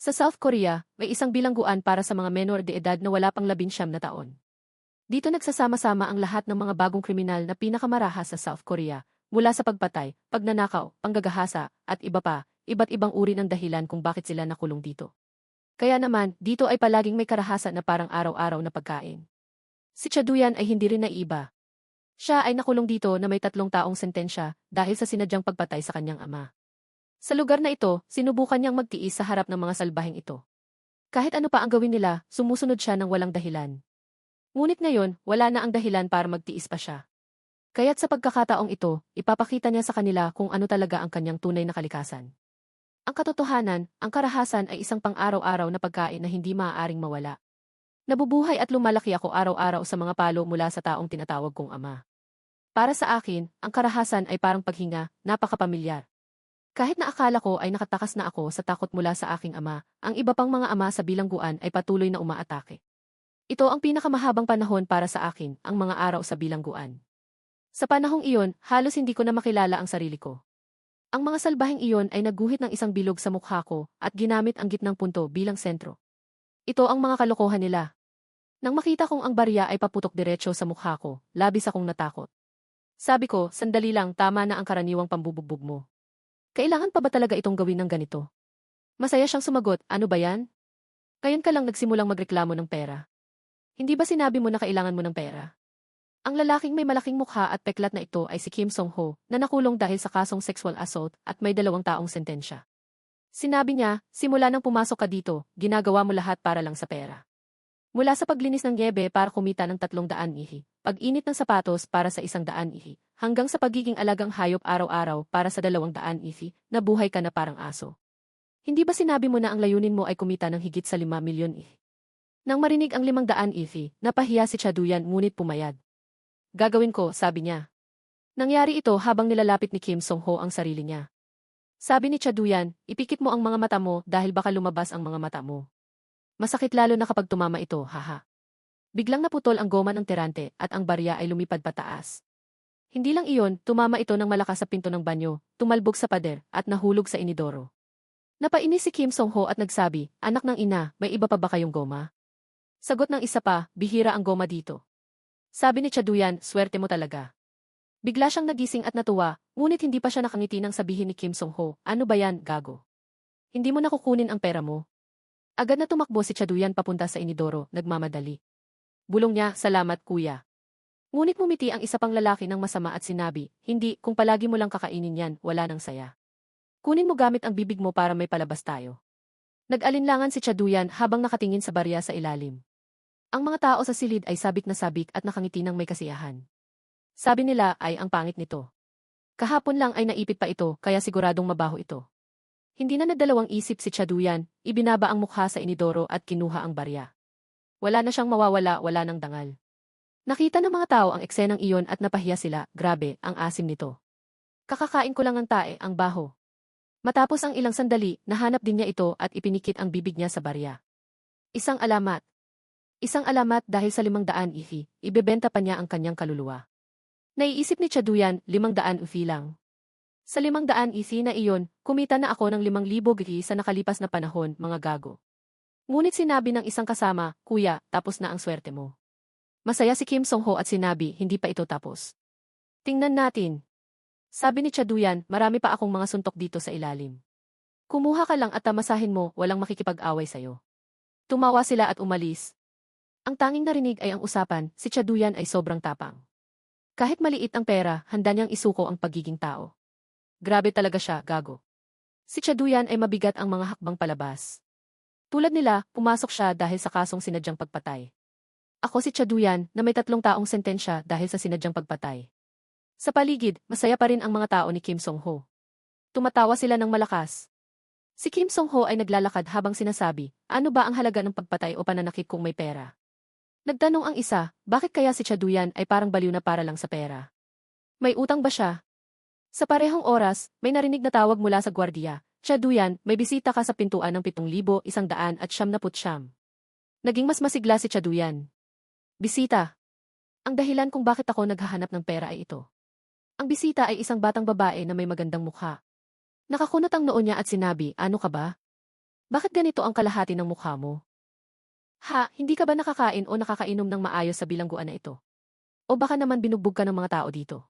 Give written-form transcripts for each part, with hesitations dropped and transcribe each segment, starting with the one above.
Sa South Korea, may isang bilangguan para sa mga menor de edad na wala pang 19 na taon. Dito nagsasama-sama ang lahat ng mga bagong kriminal na pinakamarahas sa South Korea, mula sa pagpatay, pagnanakaw, panggagahasa, at iba pa, iba't ibang uri ng dahilan kung bakit sila nakulong dito. Kaya naman, dito ay palaging may karahasan na parang araw-araw na pagkain. Si Chaduyan ay hindi rin naiba. Siya ay nakulong dito na may 3 taong sentensya dahil sa sinadyang pagpatay sa kanyang ama. Sa lugar na ito, sinubukan niyang magtiis sa harap ng mga salbaheng ito. Kahit ano pa ang gawin nila, sumusunod siya ng walang dahilan. Ngunit ngayon, wala na ang dahilan para magtiis pa siya. Kaya't sa pagkakataong ito, ipapakita niya sa kanila kung ano talaga ang kanyang tunay na kalikasan. Ang katotohanan, ang karahasan ay isang pang-araw-araw na pagkain na hindi maaaring mawala. Nabubuhay at lumalaki ako araw-araw sa mga palo mula sa taong tinatawag kong ama. Para sa akin, ang karahasan ay parang paghinga, napakapamilyar. Kahit na akala ko ay nakatakas na ako sa takot mula sa aking ama, ang iba pang mga ama sa bilangguan ay patuloy na umaatake. Ito ang pinakamahabang panahon para sa akin, ang mga araw sa bilangguan. Sa panahong iyon, halos hindi ko na makilala ang sarili ko. Ang mga salbaheng iyon ay nagguhit ng isang bilog sa mukha ko at ginamit ang gitnang punto bilang sentro. Ito ang mga kalokohan nila. Nang makita kong ang barya ay paputok diretso sa mukha ko, labis akong natakot. Sabi ko, sandali lang, tama na ang karaniwang pambubugbog mo. Kailangan pa ba talaga itong gawin ng ganito? Masaya siyang sumagot, ano ba yan? Ngayon ka lang nagsimulang magreklamo ng pera. Hindi ba sinabi mo na kailangan mo ng pera? Ang lalaking may malaking mukha at peklat na ito ay si Kim Song-ho na nakulong dahil sa kasong sexual assault at may 2 taong sentensya. Sinabi niya, simula nang pumasok ka dito, ginagawa mo lahat para lang sa pera. Mula sa paglinis ng niebe para kumita ng 300 ihi, pag-init ng sapatos para sa 100 ihi, hanggang sa pagiging alagang hayop araw-araw para sa 200 ihi, nabuhay ka na parang aso. Hindi ba sinabi mo na ang layunin mo ay kumita ng higit sa 5 milyon ihi? Nang marinig ang 500 ihi, napahiya si Chaduyan ngunit pumayag. Gagawin ko, sabi niya. Nangyari ito habang nilalapit ni Kim Song-ho ang sarili niya. Sabi ni Chaduyan, ipikit mo ang mga mata mo dahil baka lumabas ang mga mata mo. Masakit lalo na kapag tumama ito, haha. Biglang naputol ang goma ng tirante at ang barya ay lumipad pataas. Hindi lang iyon, tumama ito ng malakas sa pinto ng banyo, tumalbog sa pader, at nahulog sa inidoro. Napainis si Kim Song-ho at nagsabi, anak ng ina, may iba pa ba kayong goma? Sagot ng isa pa, bihira ang goma dito. Sabi ni Chaduyan, swerte mo talaga. Bigla siyang nagising at natuwa, ngunit hindi pa siya nakangiti nang sabihin ni Kim Song-ho, ano ba yan, gago? Hindi mo nakukunin ang pera mo? Agad na tumakbo si Chaduyan papunta sa inidoro, nagmamadali. Bulong niya, salamat kuya. Ngunit mumiti ang isa pang lalaki ng masama at sinabi, hindi, kung palagi mo lang kakainin yan, wala nang saya. Kunin mo gamit ang bibig mo para may palabas tayo. Nag-alinlangan si Chaduyan habang nakatingin sa barya sa ilalim. Ang mga tao sa silid ay sabik na sabik at nakangiti ng may kasiyahan. Sabi nila ay ang pangit nito. Kahapon lang ay naipit pa ito kaya siguradong mabaho ito. Hindi na nagdalawang isip si Chaduyan, ibinaba ang mukha sa inidoro at kinuha ang barya. Wala na siyang mawawala, wala nang dangal. Nakita ng mga tao ang eksenang iyon at napahiya sila, grabe, ang asim nito. Kakakain ko lang ang tae, ang baho. Matapos ang ilang sandali, nahanap din niya ito at ipinikit ang bibig niya sa barya. Isang alamat. Isang alamat dahil sa 500 ihi, ibebenta pa niya ang kanyang kaluluwa. Naiisip ni Chaduyan, 500 ufi lang. Sa 500 ihi na iyon, kumita na ako ng 5,000 ihi sa nakalipas na panahon, mga gago. Ngunit sinabi ng isang kasama, kuya, tapos na ang swerte mo. Masaya si Kim Song-ho at sinabi, hindi pa ito tapos. Tingnan natin. Sabi ni Chaduyan, marami pa akong mga suntok dito sa ilalim. Kumuha ka lang at tamasahin mo, walang makikipag-away sayo. Tumawa sila at umalis. Ang tanging narinig ay ang usapan, si Chaduyan ay sobrang tapang. Kahit maliit ang pera, handa niyang isuko ang pagiging tao. Grabe talaga siya, gago. Si Chaduyan ay mabigat ang mga hakbang palabas. Tulad nila, pumasok siya dahil sa kasong sinadyang pagpatay. Ako si Chaduyan na may 3 taong sentensya dahil sa sinadyang pagpatay. Sa paligid, masaya pa rin ang mga tao ni Kim Song-ho. Tumatawa sila ng malakas. Si Kim Song-ho ay naglalakad habang sinasabi, ano ba ang halaga ng pagpatay o pananakit kung may pera? Nagtanong ang isa, bakit kaya si Chaduyan ay parang baliw na para lang sa pera? May utang ba siya? Sa parehong oras, may narinig na tawag mula sa gwardiya, Chaduyan, may bisita ka sa pintuan ng 7,199. Naging mas masigla si Chaduyan. Bisita. Ang dahilan kung bakit ako naghahanap ng pera ay ito. Ang bisita ay isang batang babae na may magandang mukha. Nakakunot ang noo niya at sinabi, ano ka ba? Bakit ganito ang kalahati ng mukha mo? Ha, hindi ka ba nakakain o nakakainom ng maayos sa bilangguan na ito? O baka naman binugbog ka ng mga tao dito?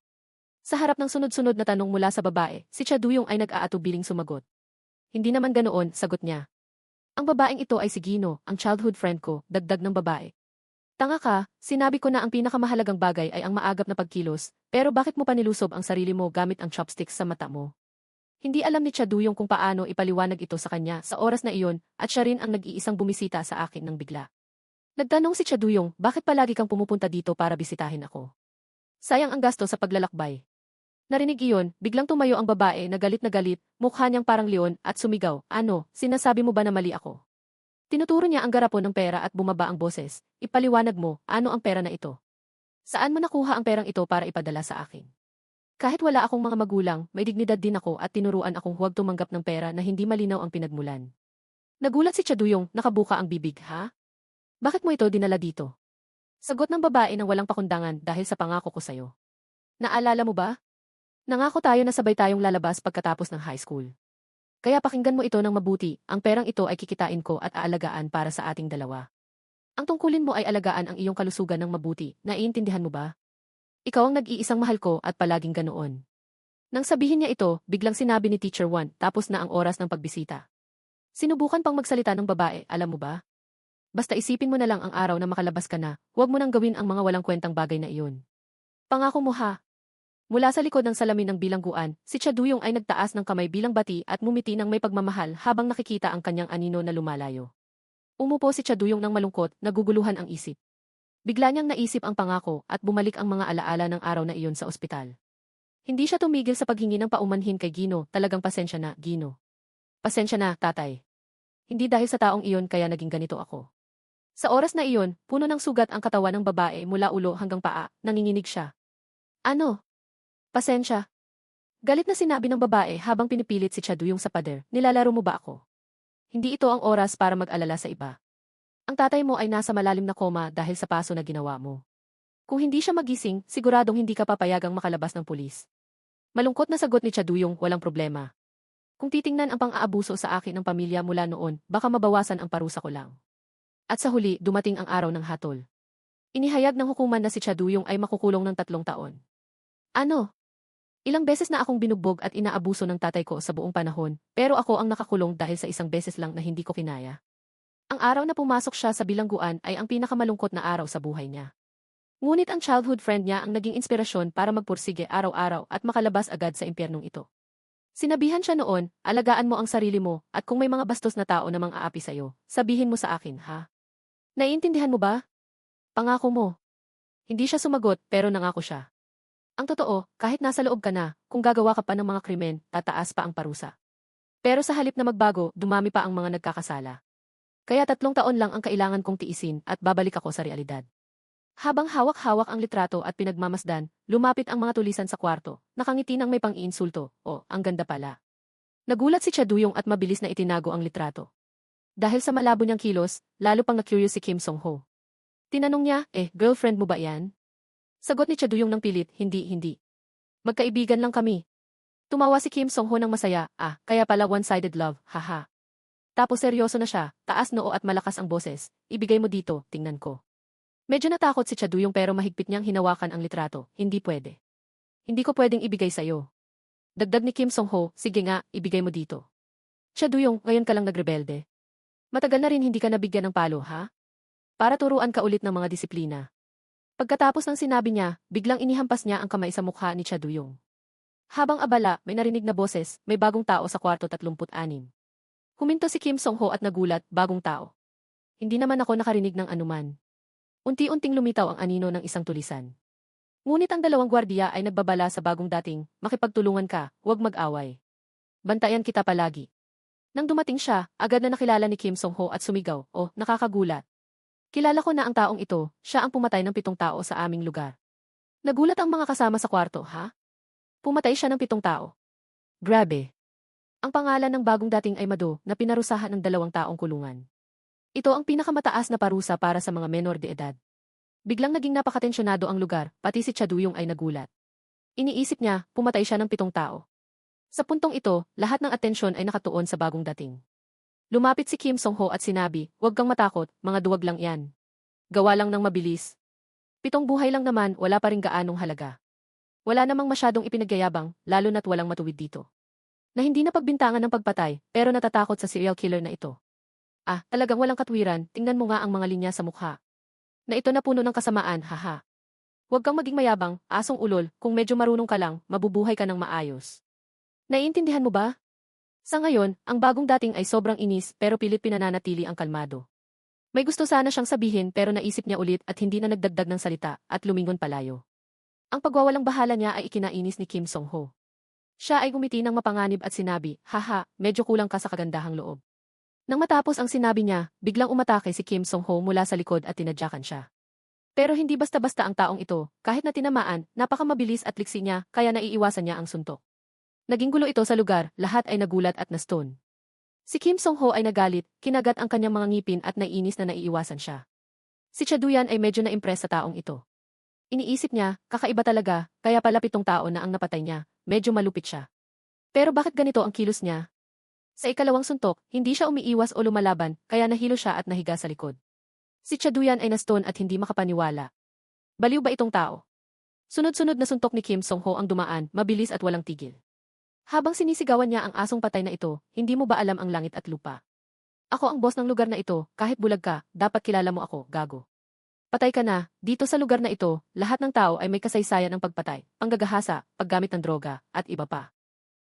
Sa harap ng sunod-sunod na tanong mula sa babae, si Chaduyong ay nag-aatubiling sumagot. Hindi naman ganoon, sagot niya. Ang babaeng ito ay si Gino, ang childhood friend ko, dagdag ng babae. Tanga ka, sinabi ko na ang pinakamahalagang bagay ay ang maagap na pagkilos, pero bakit mo panilusob ang sarili mo gamit ang chopsticks sa mata mo? Hindi alam ni Chaduyong kung paano ipaliwanag ito sa kanya sa oras na iyon at siya rin ang nag-iisang bumisita sa akin ng bigla. Nagtanong si Chaduyong, bakit palagi kang pumupunta dito para bisitahin ako? Sayang ang gasto sa paglalakbay. Narinig iyon, biglang tumayo ang babae na galit, mukha niyang parang leon at sumigaw, ano, sinasabi mo ba na mali ako? Tinuturo niya ang garapon ng pera at bumaba ang boses, ipaliwanag mo, ano ang pera na ito? Saan mo nakuha ang perang ito para ipadala sa akin? Kahit wala akong mga magulang, may dignidad din ako at tinuruan akong huwag tumanggap ng pera na hindi malinaw ang pinagmulan. Nagulat si Chaduyong, nakabuka ang bibig, ha? Bakit mo ito dinala dito? Sagot ng babae nang walang pakundangan dahil sa pangako ko sa'yo. Naalala mo ba? Nangako tayo na sabay tayong lalabas pagkatapos ng high school. Kaya pakinggan mo ito ng mabuti, ang perang ito ay kikitain ko at aalagaan para sa ating dalawa. Ang tungkulin mo ay alagaan ang iyong kalusugan ng mabuti, naiintindihan mo ba? Ikaw ang nag-iisang mahal ko at palaging ganoon. Nang sabihin niya ito, biglang sinabi ni Teacher 1, tapos na ang oras ng pagbisita. Sinubukan pang magsalita ng babae, alam mo ba? Basta isipin mo na lang ang araw na makalabas ka na, huwag mo nang gawin ang mga walang kwentang bagay na iyon. Pangako mo ha. Mula sa likod ng salamin ng bilangguan, si Chaduyong ay nagtaas ng kamay bilang bati at mumiti ng may pagmamahal habang nakikita ang kanyang anino na lumalayo. Umupo si Chaduyong ng malungkot, naguguluhan ang isip. Bigla niyang naisip ang pangako at bumalik ang mga alaala ng araw na iyon sa ospital. Hindi siya tumigil sa paghingi ng paumanhin kay Gino, talagang pasensya na, Gino. Pasensya na, tatay. Hindi dahil sa taong iyon kaya naging ganito ako. Sa oras na iyon, puno ng sugat ang katawan ng babae mula ulo hanggang paa, nanginginig siya. Ano? Pasensya. Galit na sinabi ng babae habang pinipilit si Chaduyong sa pader, nilalaro mo ba ako? Hindi ito ang oras para mag-alala sa iba. Ang tatay mo ay nasa malalim na koma dahil sa paso na ginawa mo. Kung hindi siya magising, siguradong hindi ka papayagang makalabas ng pulis. Malungkot na sagot ni Chaduyong, walang problema. Kung titingnan ang pang-aabuso sa akin ng pamilya mula noon, baka mabawasan ang parusa ko lang. At sa huli, dumating ang araw ng hatol. Inihayag ng hukuman na si Chaduyong ay makukulong ng 3 taon. Ano? Ilang beses na akong binugbog at inaabuso ng tatay ko sa buong panahon, pero ako ang nakakulong dahil sa isang beses lang na hindi ko kinaya. Ang araw na pumasok siya sa bilangguan ay ang pinakamalungkot na araw sa buhay niya. Ngunit ang childhood friend niya ang naging inspirasyon para magpursige araw-araw at makalabas agad sa impyernong ito. Sinabihan siya noon, alagaan mo ang sarili mo at kung may mga bastos na tao namang aapi sa'yo, sabihin mo sa akin, ha? Naiintindihan mo ba? Pangako mo. Hindi siya sumagot pero nangako siya. Ang totoo, kahit nasa loob ka na, kung gagawa ka pa ng mga krimen, tataas pa ang parusa. Pero sa halip na magbago, dumami pa ang mga nagkakasala. Kaya 3 taon lang ang kailangan kong tiisin at babalik ako sa realidad. Habang hawak-hawak ang litrato at pinagmamasdan, lumapit ang mga tulisan sa kwarto, nakangiti ng may pang-iinsulto, ang ganda pala. Nagulat si Chaduyong at mabilis na itinago ang litrato. Dahil sa malabo niyang kilos, lalo pang na-curious si Kim Song-ho. Tinanong niya, girlfriend mo ba yan? Sagot ni Chaduyong ng pilit, hindi. Magkaibigan lang kami. Tumawa si Kim Song-ho ng masaya, kaya pala one-sided love, haha. Tapos seryoso na siya, taas noo at malakas ang boses, ibigay mo dito, tingnan ko. Medyo natakot si Chaduyong pero mahigpit niyang hinawakan ang litrato, hindi pwede. Hindi ko pwedeng ibigay sa'yo. Dagdag ni Kim Song-ho, sige nga, ibigay mo dito. Chaduyong, ngayon ka lang nagrebelde. Matagal na rin hindi ka nabigyan ng palo, ha? Para turuan ka ulit ng mga disiplina. Pagkatapos ng sinabi niya, biglang inihampas niya ang kamay sa mukha ni Chaduyong. Habang abala, may narinig na boses, may bagong tao sa kwarto 36. Huminto si Kim Song-ho at nagulat, bagong tao. Hindi naman ako nakarinig ng anuman. Unti-unting lumitaw ang anino ng isang tulisan. Ngunit ang 2 gwardiya ay nagbabala sa bagong dating, makipagtulungan ka, huwag mag-away. Bantayan kita palagi. Nang dumating siya, agad na nakilala ni Kim Song-ho at sumigaw, nakakagulat. Kilala ko na ang taong ito, siya ang pumatay ng 7 tao sa aming lugar. Nagulat ang mga kasama sa kwarto, ha? Pumatay siya ng 7 tao. Grabe. Ang pangalan ng bagong dating ay Mado na pinarusahan ng 2 taong kulungan. Ito ang pinakamataas na parusa para sa mga menor de edad. Biglang naging napakatensyonado ang lugar, pati si Chaduyong ay nagulat. Iniisip niya, pumatay siya ng 7 tao. Sa puntong ito, lahat ng atensyon ay nakatuon sa bagong dating. Lumapit si Kim Song-ho at sinabi, "Huwag kang matakot, mga duwag lang yan. Gawa lang ng mabilis. 7 buhay lang naman, wala pa ring gaanong halaga. Wala namang masyadong ipinagyayabang, lalo na't walang matuwid dito. Na hindi na pagbintangan ng pagpatay, pero natatakot sa serial killer na ito. Ah, talagang walang katwiran, tingnan mo nga ang mga linya sa mukha. Na ito na puno ng kasamaan, haha. Huwag kang maging mayabang, asong ulol, kung medyo marunong ka lang, mabubuhay ka ng maayos. Naiintindihan mo ba?" Sa ngayon, ang bagong dating ay sobrang inis pero pilit pinananatili ang kalmado. May gusto sana siyang sabihin pero naisip niya ulit at hindi na nagdagdag ng salita at lumingon palayo. Ang pagwawalang bahala niya ay ikinainis ni Kim Song-ho. Siya ay gumiti ng mapanganib at sinabi, "Haha, medyo kulang ka sa kagandahang loob." Nang matapos ang sinabi niya, biglang umatake si Kim Song-ho mula sa likod at tinadyakan siya. Pero hindi basta-basta ang taong ito, kahit na tinamaan, napakamabilis at liksi niya kaya naiiwasan niya ang suntok. Naging gulo ito sa lugar, lahat ay nagulat at naston. Si Kim Song-ho ay nagalit, kinagat ang kanyang mga ngipin at naiinis na naiiwasan siya. Si Chaduyan ay medyo na-impress sa taong ito. Iniisip niya, kakaiba talaga, kaya pala 7 tao na ang napatay niya, medyo malupit siya. Pero bakit ganito ang kilos niya? Sa ikalawang suntok, hindi siya umiiwas o lumalaban, kaya nahilo siya at nahiga sa likod. Si Chaduyan ay naston at hindi makapaniwala. Baliw ba itong tao? Sunod-sunod na suntok ni Kim Song-ho ang dumaan, mabilis at walang tigil. Habang sinisigawan niya ang asong patay na ito, hindi mo ba alam ang langit at lupa? Ako ang boss ng lugar na ito, kahit bulag ka, dapat kilala mo ako, gago. Patay ka na, dito sa lugar na ito, lahat ng tao ay may kasaysayan ng pagpatay, panggagahasa, paggamit ng droga, at iba pa.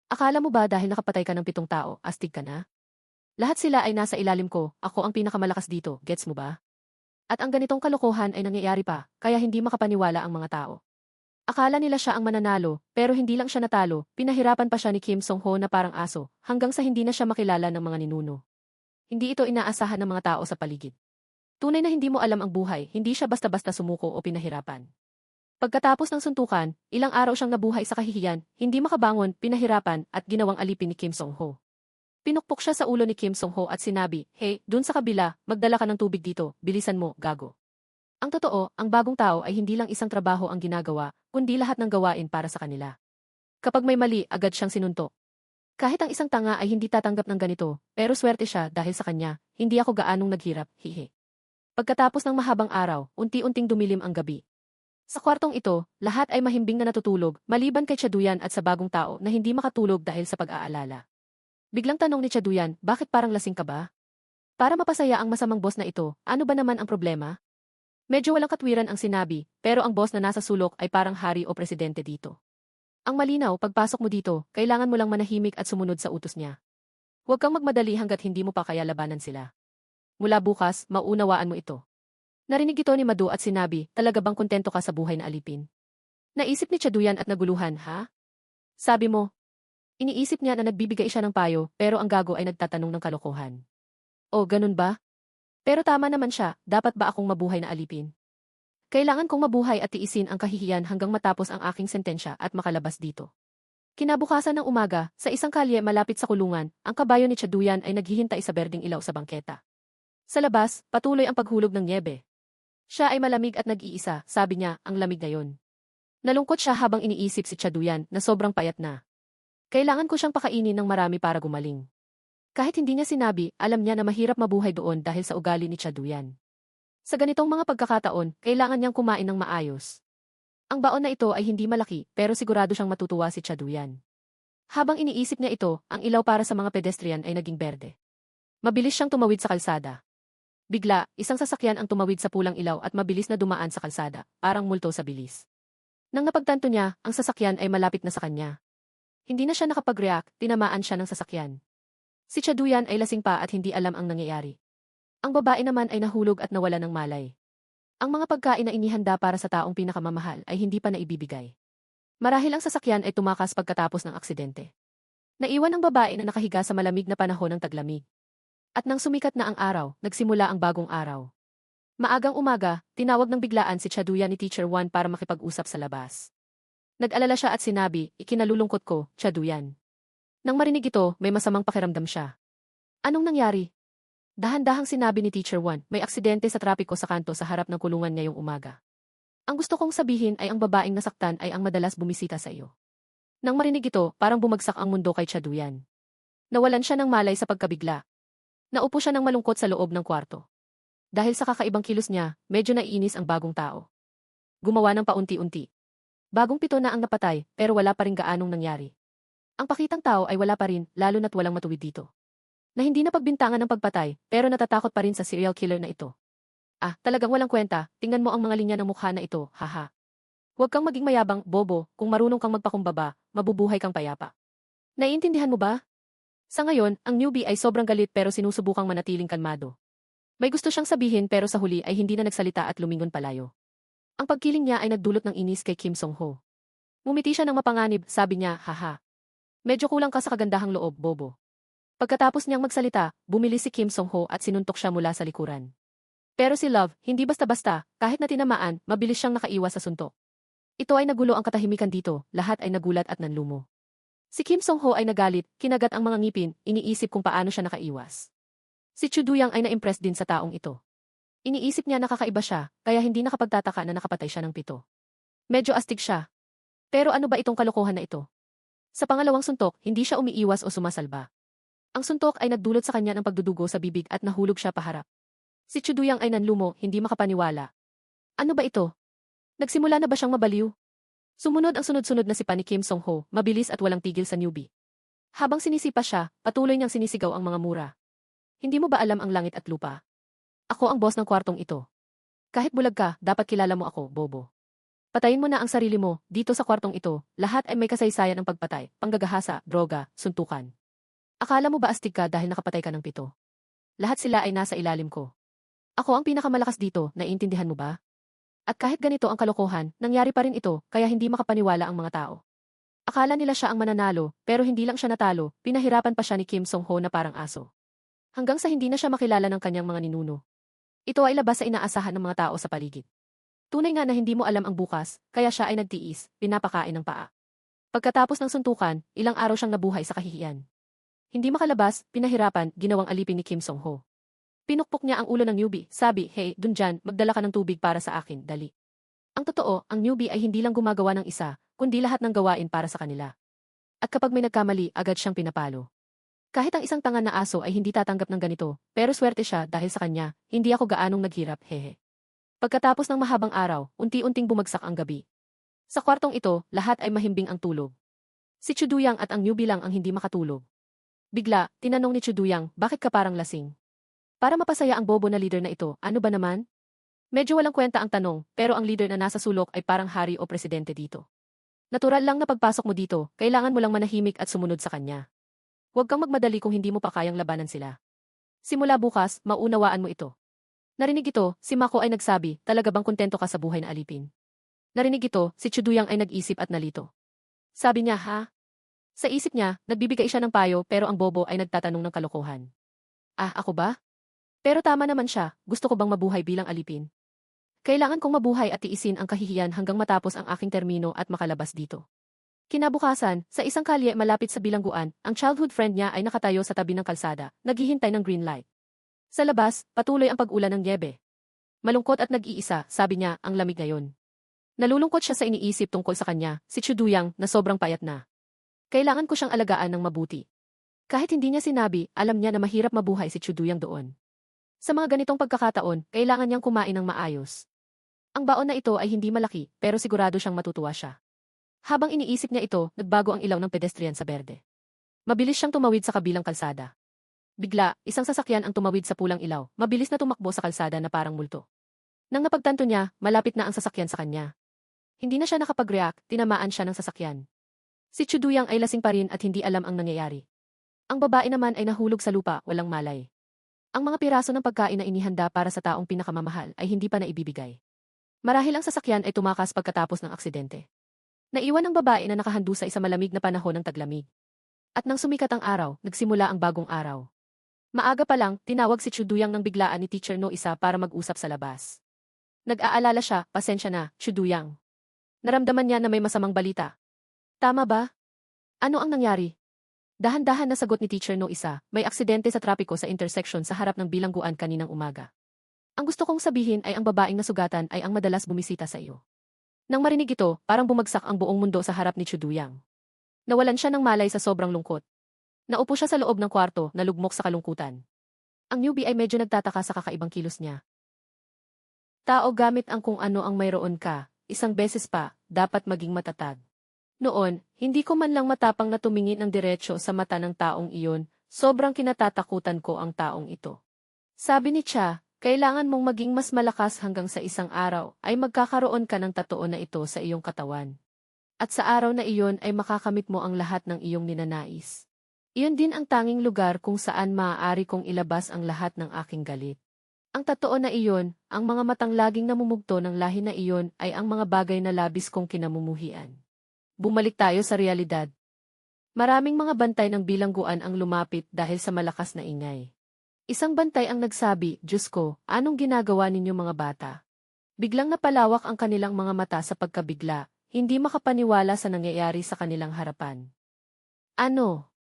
Akala mo ba dahil nakapatay ka ng 7 tao, astig ka na? Lahat sila ay nasa ilalim ko, ako ang pinakamalakas dito, gets mo ba? At ang ganitong kalokohan ay nangyayari pa, kaya hindi makapaniwala ang mga tao. Akala nila siya ang mananalo, pero hindi lang siya natalo, pinahirapan pa siya ni Kim Song-ho na parang aso, hanggang sa hindi na siya makilala ng mga ninuno. Hindi ito inaasahan ng mga tao sa paligid. Tunay na hindi mo alam ang buhay, hindi siya basta-basta sumuko o pinahirapan. Pagkatapos ng suntukan, ilang araw siyang nabuhay sa kahihiyan, hindi makabangon, pinahirapan, at ginawang alipin ni Kim Song-ho. Pinukpok siya sa ulo ni Kim Song-ho at sinabi, "Hey, dun sa kabila, magdala ka ng tubig dito, bilisan mo, gago." Ang totoo, ang bagong tao ay hindi lang isang trabaho ang ginagawa, kundi lahat ng gawain para sa kanila. Kapag may mali, agad siyang sinuntok. Kahit ang isang tanga ay hindi tatanggap ng ganito, pero swerte siya dahil sa kanya, hindi ako gaanong naghirap, hihi. Pagkatapos ng mahabang araw, unti-unting dumilim ang gabi. Sa kwartong ito, lahat ay mahimbing na natutulog, maliban kay Chaduyan at sa bagong tao na hindi makatulog dahil sa pag-aalala. Biglang tanong ni Chaduyan, "Bakit parang lasing ka ba?" Para mapasaya ang masamang boss na ito, ano ba naman ang problema? Medyo walang katwiran ang sinabi, pero ang boss na nasa sulok ay parang hari o presidente dito. Ang malinaw, pagpasok mo dito, kailangan mo lang manahimik at sumunod sa utos niya. Huwag kang magmadali hanggat hindi mo pa kaya labanan sila. Mula bukas, maunawaan mo ito. Narinig ito ni Madu at sinabi, "Talaga bang kontento ka sa buhay na alipin?" Naisip ni Chaduyan at naguluhan, "Ha? Sabi mo?" Iniisip niya na nagbibigay siya ng payo, pero ang gago ay nagtatanong ng kalokohan. "Oh, ganun ba? Pero tama naman siya, dapat ba akong mabuhay na alipin? Kailangan kong mabuhay at tiisin ang kahihiyan hanggang matapos ang aking sentensya at makalabas dito." Kinabukasan ng umaga, sa isang kalye malapit sa kulungan, ang kabayo ni Chaduyan ay naghihintay sa berdeng ilaw sa bangketa. Sa labas, patuloy ang paghulog ng nyebe. Siya ay malamig at nag-iisa, sabi niya, ang lamig ngayon. Nalungkot siya habang iniisip si Chaduyan na sobrang payat na. Kailangan ko siyang pakainin ng marami para gumaling. Kahit hindi niya sinabi, alam niya na mahirap mabuhay doon dahil sa ugali ni Chaduyan. Sa ganitong mga pagkakataon, kailangan niyang kumain ng maayos. Ang baon na ito ay hindi malaki, pero sigurado siyang matutuwa si Chaduyan. Habang iniisip niya ito, ang ilaw para sa mga pedestrian ay naging berde. Mabilis siyang tumawid sa kalsada. Bigla, isang sasakyan ang tumawid sa pulang ilaw at mabilis na dumaan sa kalsada, parang multo sa bilis. Nang napagtanto niya, ang sasakyan ay malapit na sa kanya. Hindi na siya nakapag-react, tinamaan siya ng sasakyan. Si Chaduyan ay lasing pa at hindi alam ang nangyayari. Ang babae naman ay nahulog at nawala ng malay. Ang mga pagkain na inihanda para sa taong pinakamamahal ay hindi pa naibibigay. Marahil ang sasakyan ay tumakas pagkatapos ng aksidente. Naiwan ang babae na nakahiga sa malamig na panahon ng taglamig. At nang sumikat na ang araw, nagsimula ang bagong araw. Maagang umaga, tinawag ng biglaan si Chaduyan ni Teacher Wan para makipag-usap sa labas. Nag-alala siya at sinabi, "Ikinalulungkot ko, Chaduyan." Nang marinig ito, may masamang pakiramdam siya. Anong nangyari? Dahan-dahang sinabi ni Teacher Wan, "May aksidente sa trapiko sa kanto sa harap ng kulungan ngayong umaga. Ang gusto kong sabihin ay ang babaeng nasaktan ay ang madalas bumisita sa iyo." Nang marinig ito, parang bumagsak ang mundo kay Chaduyan. Nawalan siya ng malay sa pagkabigla. Naupo siya ng malungkot sa loob ng kwarto. Dahil sa kakaibang kilos niya, medyo naiinis ang bagong tao. Gumawa ng paunti-unti. Bagong 7 na ang napatay, pero wala pa rin gaanong nangyari. Ang pakitang tao ay wala pa rin, lalo na't walang matuwid dito. Na hindi na pagbintangan ng pagpatay, pero natatakot pa rin sa serial killer na ito. Ah, talagang walang kwenta, tingnan mo ang mga linya ng mukha na ito, haha. Huwag kang maging mayabang, bobo, kung marunong kang magpakumbaba, mabubuhay kang payapa. Naiintindihan mo ba? Sa ngayon, ang newbie ay sobrang galit pero sinusubukang manatiling kalmado. May gusto siyang sabihin pero sa huli ay hindi na nagsalita at lumingon palayo. Ang pagkiling niya ay nagdulot ng inis kay Kim Song-ho. Ngumiti siya ng mapanganib, sabi niya, haha. Medyo kulang ka sa kagandahang loob, bobo. Pagkatapos niyang magsalita, bumili si Kim Song-ho at sinuntok siya mula sa likuran. Pero si Love, hindi basta-basta, kahit na tinamaan, mabilis siyang nakaiwas sa suntok. Ito ay nagulo ang katahimikan dito, lahat ay nagulat at nanlumo. Si Kim Song-ho ay nagalit, kinagat ang mga ngipin, iniisip kung paano siya nakaiwas. Si Chu Duyang ay na-impress din sa taong ito. Iniisip niya nakakaiba siya, kaya hindi nakapagtataka na nakapatay siya ng 7. Medyo astig siya. Pero ano ba itong kalokohan na ito? Sa pangalawang suntok, hindi siya umiiwas o sumasalba. Ang suntok ay nagdulot sa kanya ng pagdudugo sa bibig at nahulog siya paharap. Si Chu Duyang ay nanlumo, hindi makapaniwala. Ano ba ito? Nagsimula na ba siyang mabaliw? Sumunod ang sunod-sunod na sipa ni Kim Song-ho, mabilis at walang tigil sa newbie. Habang sinisipa siya, patuloy niyang sinisigaw ang mga mura. Hindi mo ba alam ang langit at lupa? Ako ang boss ng kwartong ito. Kahit bulag ka, dapat kilala mo ako, bobo. Patayin mo na ang sarili mo, dito sa kwartong ito, lahat ay may kasaysayan ng pagpatay, panggagahasa, droga, suntukan. Akala mo ba astig ka dahil nakapatay ka ng 7? Lahat sila ay nasa ilalim ko. Ako ang pinakamalakas dito, naiintindihan mo ba? At kahit ganito ang kalokohan, nangyari pa rin ito, kaya hindi makapaniwala ang mga tao. Akala nila siya ang mananalo, pero hindi lang siya natalo, pinahirapan pa siya ni Kim Song-ho na parang aso. Hanggang sa hindi na siya makilala ng kanyang mga ninuno. Ito ay labas sa inaasahan ng mga tao sa paligid. Tunay nga na hindi mo alam ang bukas, kaya siya ay nagtiis, pinapakain ng paa. Pagkatapos ng suntukan, ilang araw siyang nabuhay sa kahihiyan. Hindi makalabas, pinahirapan, ginawang alipin ni Kim Song-ho. Pinukpok niya ang ulo ng newbie, sabi, hey, dun dyan, magdala ka ng tubig para sa akin, dali. Ang totoo, ang newbie ay hindi lang gumagawa ng isa, kundi lahat ng gawain para sa kanila. At kapag may nagkamali, agad siyang pinapalo. Kahit ang isang tangan na aso ay hindi tatanggap ng ganito, pero swerte siya dahil sa kanya, hindi ako gaanong naghirap, hehe. Pagkatapos ng mahabang araw, unti-unting bumagsak ang gabi. Sa kwartong ito, lahat ay mahimbing ang tulog. Si Chu Duyang at ang newbie lang ang hindi makatulog. Bigla, tinanong ni Chu Duyang, bakit ka parang lasing? Para mapasaya ang bobo na leader na ito, ano ba naman? Medyo walang kwenta ang tanong, pero ang leader na nasa sulok ay parang hari o presidente dito. Natural lang na pagpasok mo dito, kailangan mo lang manahimik at sumunod sa kanya. Huwag kang magmadali kung hindi mo pa kayang labanan sila. Simula bukas, maunawaan mo ito. Narinig ito, si Mako ay nagsabi, talaga bang kontento ka sa buhay na alipin? Narinig ito, si Chu Duyang ay nag-isip at nalito. Sabi niya, ha? Sa isip niya, nagbibigay siya ng payo pero ang bobo ay nagtatanong ng kalokohan. Ah, ako ba? Pero tama naman siya, gusto ko bang mabuhay bilang alipin? Kailangan kong mabuhay at tiisin ang kahihiyan hanggang matapos ang aking termino at makalabas dito. Kinabukasan, sa isang kalye malapit sa bilangguan, ang childhood friend niya ay nakatayo sa tabi ng kalsada, naghihintay ng green light. Sa labas, patuloy ang pag-ulan ng niyebe. Malungkot at nag-iisa, sabi niya, ang lamig ngayon. Nalulungkot siya sa iniisip tungkol sa kanya, si Chu Duyang, na sobrang payat na. Kailangan ko siyang alagaan ng mabuti. Kahit hindi niya sinabi, alam niya na mahirap mabuhay si Chu Duyang doon. Sa mga ganitong pagkakataon, kailangan niyang kumain ng maayos. Ang baon na ito ay hindi malaki, pero sigurado siyang matutuwa siya. Habang iniisip niya ito, nagbago ang ilaw ng pedestrian sa berde. Mabilis siyang tumawid sa kabilang kalsada. Bigla, isang sasakyan ang tumawid sa pulang ilaw, mabilis na tumakbo sa kalsada na parang multo. Nang napagtanto niya, malapit na ang sasakyan sa kanya. Hindi na siya nakapag-react, tinamaan siya ng sasakyan. Si Chu Duyang ay lasing pa rin at hindi alam ang nangyayari. Ang babae naman ay nahulog sa lupa, walang malay. Ang mga piraso ng pagkain na inihanda para sa taong pinakamamahal ay hindi pa naibibigay. Marahil ang sasakyan ay tumakas pagkatapos ng aksidente. Naiwan ang babae na nakahandusa sa malamig na panahon ng taglamig. At nang sumikat ang araw, nagsimula ang bagong araw. Maaga pa lang, tinawag si Chu Duyang ng biglaan ni Teacher No isa para mag-usap sa labas. Nag-aalala siya, pasensya na, Chu Duyang. Naramdaman niya na may masamang balita. Tama ba? Ano ang nangyari? Dahan-dahan na sagot ni Teacher No isa, may aksidente sa trapiko sa intersection sa harap ng bilangguan kaninang umaga. Ang gusto kong sabihin ay ang babaeng nasugatan ay ang madalas bumisita sa iyo. Nang marinig ito, parang bumagsak ang buong mundo sa harap ni Chu Duyang. Nawalan siya ng malay sa sobrang lungkot. Naupo siya sa loob ng kwarto, nalugmok sa kalungkutan. Ang newbie ay medyo nagtataka sa kakaibang kilos niya. Tao gamit ang kung ano ang mayroon ka, isang beses pa, dapat maging matatag. Noon, hindi ko man lang matapang na tumingin ng diretsyo sa mata ng taong iyon, sobrang kinatatakutan ko ang taong ito. Sabi ni Cha, kailangan mong maging mas malakas hanggang sa isang araw ay magkakaroon ka ng totoo na ito sa iyong katawan. At sa araw na iyon ay makakamit mo ang lahat ng iyong ninanais. Iyon din ang tanging lugar kung saan maaari kong ilabas ang lahat ng aking galit. Ang totoo na iyon, ang mga matang laging namumugto ng lahi na iyon ay ang mga bagay na labis kong kinamumuhian. Bumalik tayo sa realidad. Maraming mga bantay ng bilangguan ang lumapit dahil sa malakas na ingay. Isang bantay ang nagsabi, "Diyos ko, anong ginagawa ninyo mga bata?" Biglang napalawak ang kanilang mga mata sa pagkabigla, hindi makapaniwala sa nangyayari sa kanilang harapan. Ano?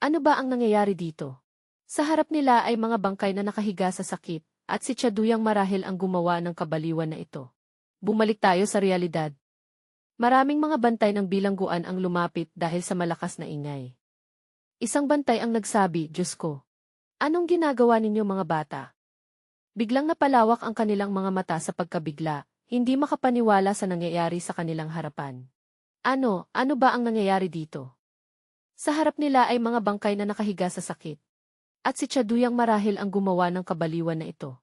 Ano ba ang nangyayari dito? Sa harap nila ay mga bangkay na nakahiga sa sakit, at si Chaduyang marahil ang gumawa ng kabaliwan na ito. Bumalik tayo sa realidad. Maraming mga bantay ng bilangguan ang lumapit dahil sa malakas na ingay. Isang bantay ang nagsabi, "Diyos ko, anong ginagawa ninyo mga bata?" Biglang napalawak ang kanilang mga mata sa pagkabigla, hindi makapaniwala sa nangyayari sa kanilang harapan. Ano ba ang nangyayari dito? Sa harap nila ay mga bangkay na nakahiga sa sakit. At si Chaduyang marahil ang gumawa ng kabaliwan na ito.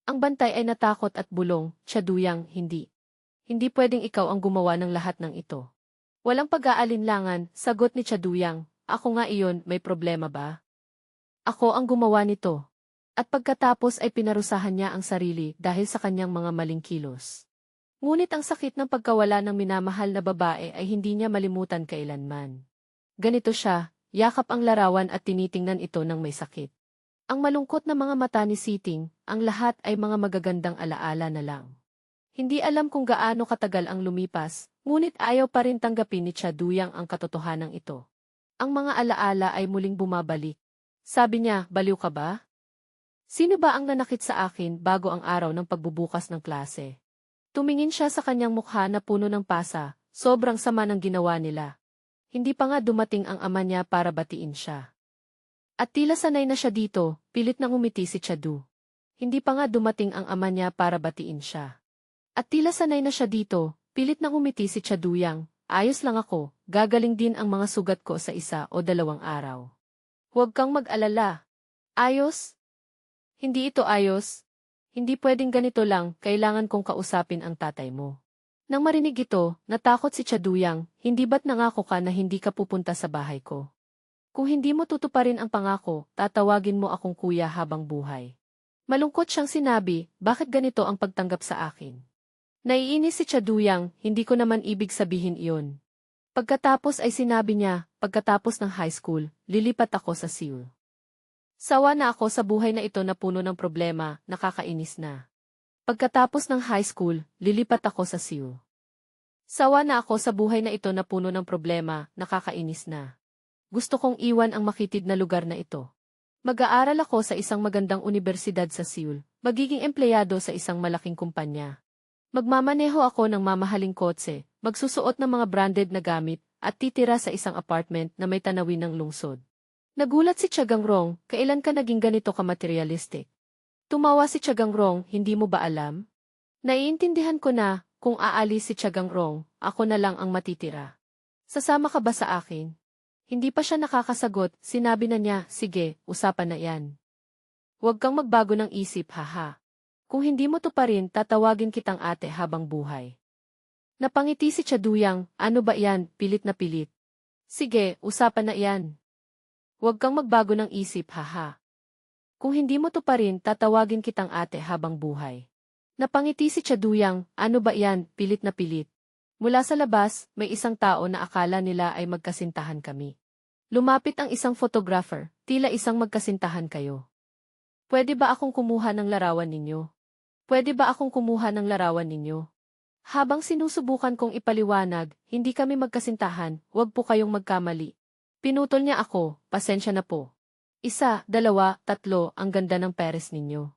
Ang bantay ay natakot at bulong, "Chaduyang, hindi. Hindi pwedeng ikaw ang gumawa ng lahat ng ito." Walang pag-aalinlangan, sagot ni Chaduyang, "Ako nga iyon, may problema ba? Ako ang gumawa nito." At pagkatapos ay pinarusahan niya ang sarili dahil sa kanyang mga maling kilos. Ngunit ang sakit ng pagkawala ng minamahal na babae ay hindi niya malimutan kailanman. Ganito siya, yakap ang larawan at tinitingnan ito ng may sakit. Ang malungkot na mga mata ni Siting, ang lahat ay mga magagandang alaala na lang. Hindi alam kung gaano katagal ang lumipas, ngunit ayaw pa rin tanggapin ni Chaduyang ang katotohanan ito. Ang mga alaala ay muling bumabalik. Sabi niya, "Baliw ka ba? Sino ba ang nanakit sa akin bago ang araw ng pagbubukas ng klase?" Tumingin siya sa kanyang mukha na puno ng pasa, sobrang sama ng ginawa nila. Hindi pa nga dumating ang ama niya para batiin siya. At tila sanay na siya dito, pilit na ngumiti si Chadu. Hindi pa nga dumating ang ama niya para batiin siya. At tila sanay na siya dito, pilit na ngumiti si Chaduyang, "Ayos lang ako, gagaling din ang mga sugat ko sa 1 o 2 araw. Huwag kang mag-alala." "Ayos? Hindi ito ayos. Hindi pwedeng ganito lang, kailangan kong kausapin ang tatay mo." Nang marinig ito, natakot si Chaduyang, "Hindi ba't nangako ka na hindi ka pupunta sa bahay ko? Kung hindi mo tutuparin ang pangako, tatawagin mo akong kuya habang buhay." Malungkot siyang sinabi, "Bakit ganito ang pagtanggap sa akin?" Naiinis si Chaduyang, "Hindi ko naman ibig sabihin iyon." Pagkatapos ay sinabi niya, "Pagkatapos ng high school, lilipat ako sa Seoul. Sawa na ako sa buhay na ito na puno ng problema, nakakainis na. Pagkatapos ng high school, lilipat ako sa Seoul. Sawa na ako sa buhay na ito na puno ng problema, nakakainis na. Gusto kong iwan ang makitid na lugar na ito. Mag-aaral ako sa isang magandang unibersidad sa Seoul, magiging empleyado sa isang malaking kumpanya. Magmamaneho ako ng mamahaling kotse, magsusuot ng mga branded na gamit, at titira sa isang apartment na may tanawin ng lungsod." Nagulat si Chagangrong, "Kailan ka naging ganito ka-materialistic?" Tumawa si Chagangrong, "Hindi mo ba alam? Naiintindihan ko na, kung aalis si Chagangrong, ako na lang ang matitira. Sasama ka ba sa akin?" Hindi pa siya nakakasagot, sinabi na niya, "Sige, usapan na yan. Huwag kang magbago ng isip, haha. Kung hindi mo tuparin, tatawagin kitang ate habang buhay." Napangiti si Chaduyang, "Ano ba yan, pilit na pilit? Sige, usapan na yan. Huwag kang magbago ng isip, haha. Kung hindi mo tuparin, tatawagin kitang ate habang buhay." Napangiti si Chaduyang, "Ano ba yan, pilit na pilit?" Mula sa labas, may isang tao na akala nila ay magkasintahan kami. Lumapit ang isang photographer, "Tila isang magkasintahan kayo. Pwede ba akong kumuha ng larawan ninyo? Pwede ba akong kumuha ng larawan ninyo?" Habang sinusubukan kong ipaliwanag, "Hindi kami magkasintahan, huwag po kayong magkamali." Pinutol niya ako, "Pasensya na po. 1, 2, 3, ang ganda ng peres ninyo.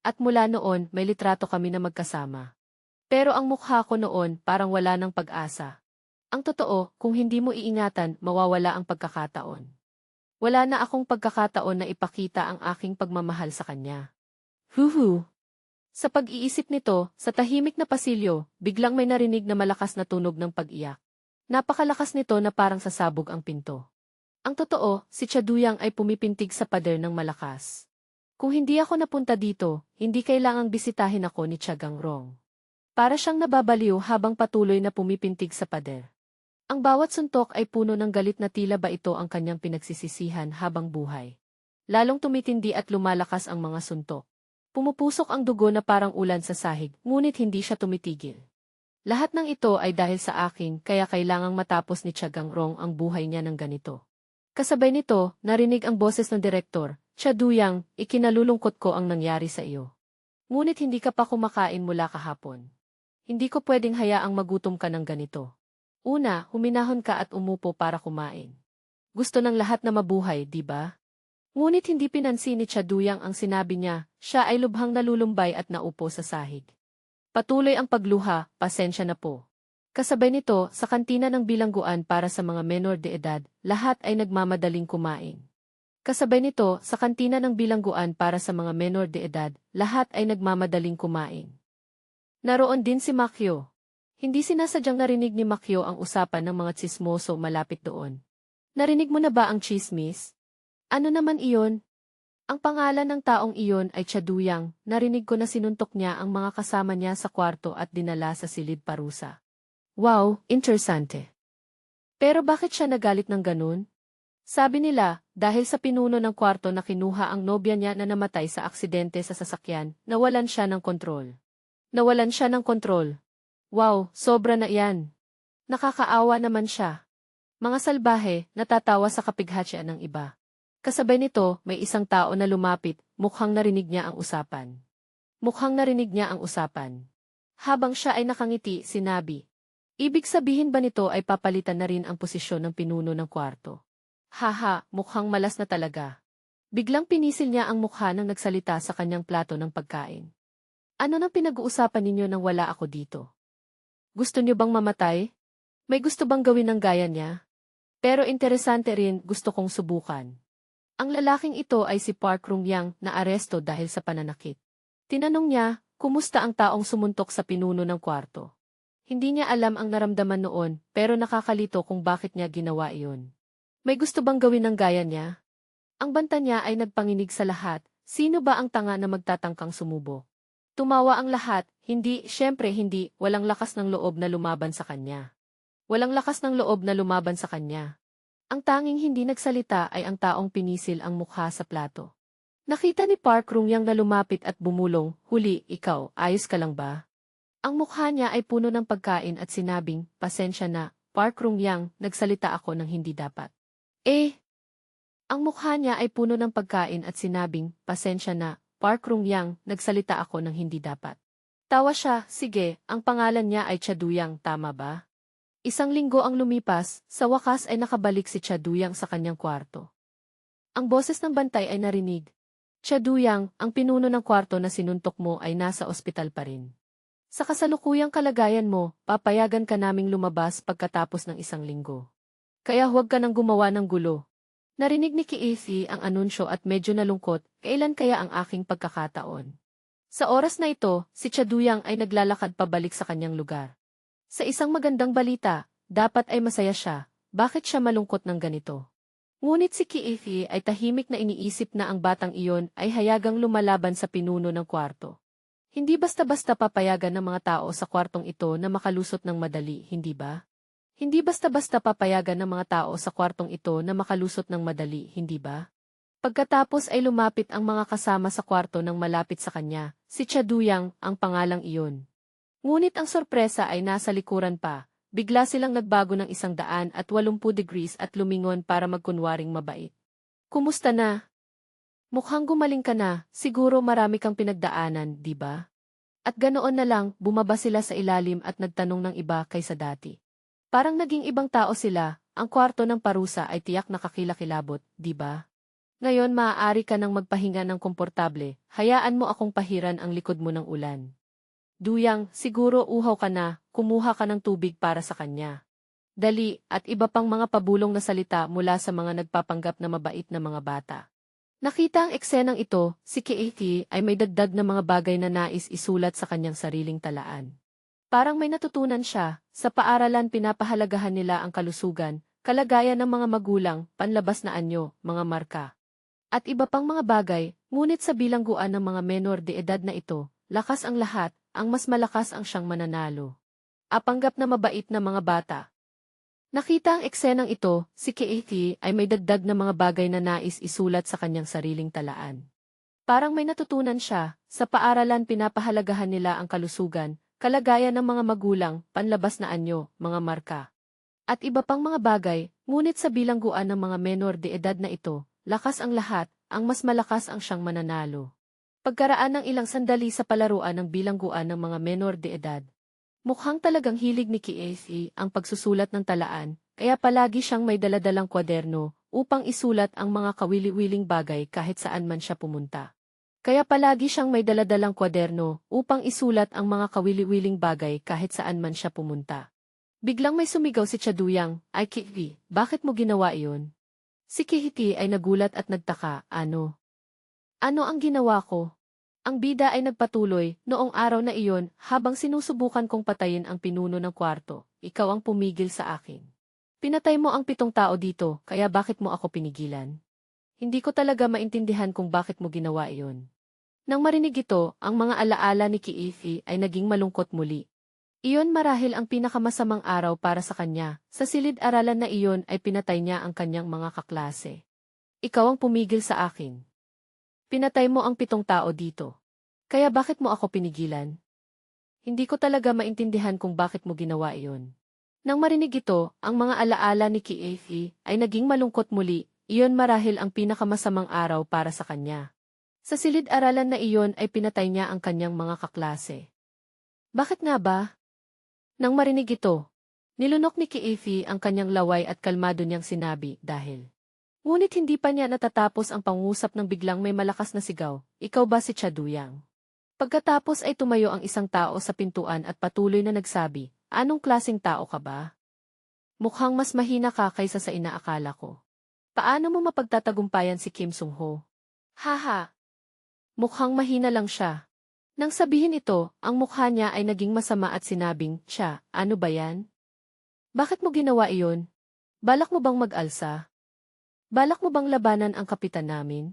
At mula noon, may litrato kami na magkasama. Pero ang mukha ko noon, parang wala ng pag-asa. Ang totoo, kung hindi mo iingatan, mawawala ang pagkakataon." Wala na akong pagkakataon na ipakita ang aking pagmamahal sa kanya. Huhu! Sa pag-iisip nito, sa tahimik na pasilyo, biglang may narinig na malakas na tunog ng pag-iyak. Napakalakas nito na parang sasabog ang pinto. Ang totoo, si Chaduyang ay pumipintig sa pader ng malakas. Kung hindi ako napunta dito, hindi kailangang bisitahin ako ni Chagang Rong. Para siyang nababaliw habang patuloy na pumipintig sa pader. Ang bawat suntok ay puno ng galit na tila ba ito ang kanyang pinagsisisihan habang buhay. Lalong tumitindi at lumalakas ang mga suntok. Pumupusok ang dugo na parang ulan sa sahig, ngunit hindi siya tumitigil. Lahat ng ito ay dahil sa akin, kaya kailangang matapos ni Chagang Rong ang buhay niya ng ganito. Kasabay nito, narinig ang boses ng direktor, Chaduyang, ikinalulungkot ko ang nangyari sa iyo. Ngunit hindi ka pa kumakain mula kahapon. Hindi ko pwedeng hayaang magutom ka ng ganito. Una, huminahon ka at umupo para kumain. Gusto ng lahat na mabuhay, di ba? Ngunit hindi pinansin ni Chaduyang ang sinabi niya, siya ay lubhang nalulumbay at naupo sa sahig. Patuloy ang pagluha, pasensya na po. Kasabay nito, sa kantina ng bilangguan para sa mga menor de edad, lahat ay nagmamadaling kumain. Kasabay nito, sa kantina ng bilangguan para sa mga menor de edad, lahat ay nagmamadaling kumain. Naroon din si Makyo. Hindi sinasadyang narinig ni Makyo ang usapan ng mga tsismoso malapit doon. Narinig mo na ba ang chismis? Ano naman iyon? Ang pangalan ng taong iyon ay Chaduyang, narinig ko na sinuntok niya ang mga kasama niya sa kwarto at dinala sa silid parusa. Wow, interesante. Pero bakit siya nagalit ng ganun? Sabi nila, dahil sa pinuno ng kwarto na kinuha ang nobya niya na namatay sa aksidente sa sasakyan, nawalan siya ng kontrol. Nawalan siya ng kontrol. Wow, sobra na iyan. Nakakaawa naman siya. Mga salbahe, natatawa sa kapighatsyan ng iba. Kasabay nito, may isang tao na lumapit, mukhang narinig niya ang usapan. Mukhang narinig niya ang usapan. Habang siya ay nakangiti, sinabi, ibig sabihin ba nito ay papalitan na rin ang posisyon ng pinuno ng kwarto? Haha, mukhang malas na talaga. Biglang pinisil niya ang mukha nang nagsalita sa kanyang plato ng pagkain. Ano nang pinag-uusapan ninyo nang wala ako dito? Gusto niyo bang mamatay? May gusto bang gawin ng gaya niya? Pero interesante rin, gusto kong subukan. Ang lalaking ito ay si Park Rung-yang na aresto dahil sa pananakit. Tinanong niya, kumusta ang taong sumuntok sa pinuno ng kwarto? Hindi niya alam ang naramdaman noon, pero nakakalito kung bakit niya ginawa iyon. May gusto bang gawin ng gaya niya? Ang banta niya ay nagpanginig sa lahat, sino ba ang tanga na magtatangkang sumubo? Tumawa ang lahat, hindi, syempre hindi, walang lakas ng loob na lumaban sa kanya. Walang lakas ng loob na lumaban sa kanya. Ang tanging hindi nagsalita ay ang taong pinisil ang mukha sa plato. Nakita ni Park Rung-yang na lumapit at bumulong, huli, ikaw, ayos ka lang ba? Ang mukha niya ay puno ng pagkain at sinabing, pasensya na, Park Rung-yang, nagsalita ako ng hindi dapat. Ang mukha niya ay puno ng pagkain at sinabing, pasensya na, Park Rung-yang, nagsalita ako ng hindi dapat. Tawa siya, sige, ang pangalan niya ay Chaduyang, tama ba? Isang linggo ang lumipas, sa wakas ay nakabalik si Chaduyang sa kanyang kwarto. Ang boses ng bantay ay narinig. Chaduyang, ang pinuno ng kwarto na sinuntok mo ay nasa ospital pa rin. Sa kasalukuyang kalagayan mo, papayagan ka naming lumabas pagkatapos ng isang linggo. Kaya huwag ka nang gumawa ng gulo. Narinig ni Kiithi ang anunsyo at medyo nalungkot, kailan kaya ang aking pagkakataon? Sa oras na ito, si Chaduyang ay naglalakad pabalik sa kanyang lugar. Sa isang magandang balita, dapat ay masaya siya, bakit siya malungkot ng ganito? Ngunit si Kiithi ay tahimik na iniisip na ang batang iyon ay hayagang lumalaban sa pinuno ng kwarto. Hindi basta-basta papayagan ng mga tao sa kwartong ito na makalusot ng madali, hindi ba? Hindi basta-basta papayagan ng mga tao sa kwartong ito na makalusot ng madali, hindi ba? Pagkatapos ay lumapit ang mga kasama sa kwarto ng malapit sa kanya, si Chaduyang, ang pangalang iyon. Ngunit ang sorpresa ay nasa likuran pa, bigla silang nagbago ng 180 degrees at lumingon para magkunwaring mabait. Kumusta na? Mukhang gumaling ka na, siguro marami kang pinagdaanan, di ba? At ganoon na lang, bumaba sila sa ilalim at nagtanong ng iba kaysa dati. Parang naging ibang tao sila, ang kwarto ng parusa ay tiyak nakakilakilabot, di ba? Ngayon maaari ka nang magpahinga ng komportable, hayaan mo akong pahiran ang likod mo ng ulan. Duyang, siguro uhaw ka na, kumuha ka ng tubig para sa kanya. dali, at iba pang mga pabulong na salita mula sa mga nagpapanggap na mabait na mga bata. Nakita ang eksenang ito, si Katie ay may dagdag na mga bagay na nais isulat sa kanyang sariling talaan. Parang may natutunan siya, sa paaralan pinapahalagahan nila ang kalusugan, kalagayan ng mga magulang, panlabas na anyo, mga marka. At iba pang mga bagay, ngunit sa bilangguan ng mga menor de edad na ito, lakas ang lahat, ang mas malakas ang siyang mananalo. Apanggap na mabait na mga bata. Nakita ang eksenang ito, si Katie ay may dagdag na mga bagay na nais isulat sa kanyang sariling talaan. Parang may natutunan siya, sa paaralan pinapahalagahan nila ang kalusugan, kalagayan ng mga magulang, panlabas na anyo, mga marka. At iba pang mga bagay, ngunit sa bilangguan ng mga menor de edad na ito, lakas ang lahat, ang mas malakas ang siyang mananalo. Pagkaraan ng ilang sandali sa palaruan ng bilangguan ng mga menor de edad, mukhang talagang hilig ni Katie ang pagsusulat ng talaan, kaya palagi siyang may daladalang kwaderno upang isulat ang mga kawili-wiling bagay kahit saan man siya pumunta. Kaya palagi siyang may daladalang kwaderno upang isulat ang mga kawili-wiling bagay kahit saan man siya pumunta. Biglang may sumigaw si Chaduyang, "Ay Katie, bakit mo ginawa iyon?" Si Katie ay nagulat at nagtaka, "Ano? Ano ang ginawa ko?" Ang bida ay nagpatuloy, "Noong araw na iyon, habang sinusubukan kong patayin ang pinuno ng kwarto, ikaw ang pumigil sa akin. Pinatay mo ang 7 tao dito, kaya bakit mo ako pinigilan? Hindi ko talaga maintindihan kung bakit mo ginawa iyon." Nang marinig ito, ang mga alaala ni Katie ay naging malungkot muli. Iyon marahil ang pinakamasamang araw para sa kanya, sa silid-aralan na iyon ay pinatay niya ang kanyang mga kaklase. "Ikaw ang pumigil sa akin. Pinatay mo ang 7 tao dito. Kaya bakit mo ako pinigilan? Hindi ko talaga maintindihan kung bakit mo ginawa iyon." Nang marinig ito, ang mga alaala ni Katie ay naging malungkot muli, iyon marahil ang pinakamasamang araw para sa kanya. Sa silid-aralan na iyon ay pinatay niya ang kanyang mga kaklase. Bakit nga ba? Nang marinig ito, nilunok ni Katie ang kanyang laway at kalmado niyang sinabi, "Dahil." Ngunit hindi pa niya natatapos ang pangusap ng biglang may malakas na sigaw, "Ikaw ba si Chaduyang?" Pagkatapos ay tumayo ang isang tao sa pintuan at patuloy na nagsabi, "Anong klaseng tao ka ba? Mukhang mas mahina ka kaysa sa inaakala ko. Paano mo mapagtatagumpayan si Kim Sung-ho? Haha, mukhang mahina lang siya." Nang sabihin ito, ang mukha niya ay naging masama at sinabing, "Siya, ano ba yan? Bakit mo ginawa iyon? Balak mo bang mag-alsa? Balak mo bang labanan ang kapitan namin?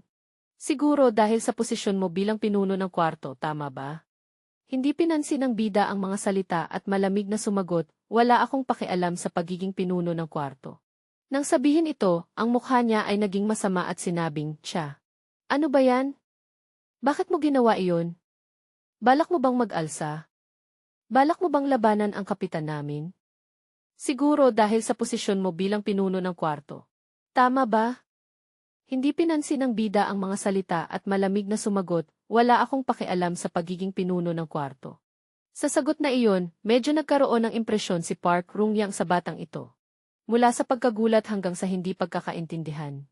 Siguro dahil sa posisyon mo bilang pinuno ng kwarto, tama ba?" Hindi pinansin ng bida ang mga salita at malamig na sumagot, "Wala akong pakialam sa pagiging pinuno ng kwarto." Nang sabihin ito, ang mukha niya ay naging masama at sinabing, "Siya, ano ba yan? Bakit mo ginawa iyon? Balak mo bang mag-alsa? Balak mo bang labanan ang kapitan namin? Siguro dahil sa posisyon mo bilang pinuno ng kwarto. Tama ba?" Hindi pinansin ng bida ang mga salita at malamig na sumagot, "Wala akong pakialam sa pagiging pinuno ng kwarto." Sa sagot na iyon, medyo nagkaroon ng impresyon si Park Rung-yang sa batang ito. Mula sa pagkagulat hanggang sa hindi pagkakaintindihan.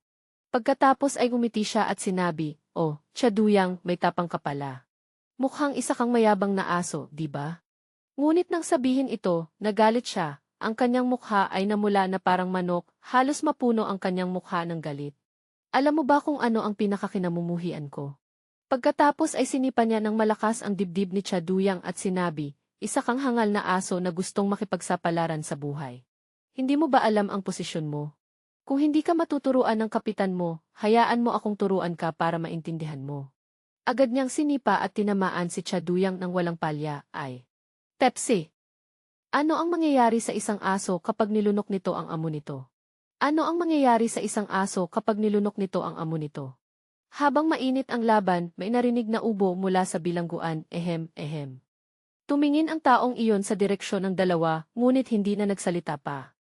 Pagkatapos ay ngumiti siya at sinabi, "Oh, Chaduyang, may tapang ka pala. Mukhang isa kang mayabang na aso, di ba?" Ngunit nang sabihin ito, nagalit siya. Ang kanyang mukha ay namula na parang manok, halos mapuno ang kanyang mukha ng galit. "Alam mo ba kung ano ang pinakakinamumuhian ko?" Pagkatapos ay sinipa niya ng malakas ang dibdib ni Chaduyang at sinabi, "Isa kang hangal na aso na gustong makipagsapalaran sa buhay. Hindi mo ba alam ang posisyon mo? Kung hindi ka matuturuan ng kapitan mo, hayaan mo akong turuan ka para maintindihan mo." Agad niyang sinipa at tinamaan si Chaduyang ng walang palya, ay, "Pepsi! Ano ang mangyayari sa isang aso kapag nilunok nito ang amo nito? Ano ang mangyayari sa isang aso kapag nilunok nito ang amo nito?" Habang mainit ang laban, may narinig na ubo mula sa bilangguan, "Ehem, ehem." Tumingin ang taong iyon sa direksyon ng dalawa, ngunit hindi na nagsalita pa.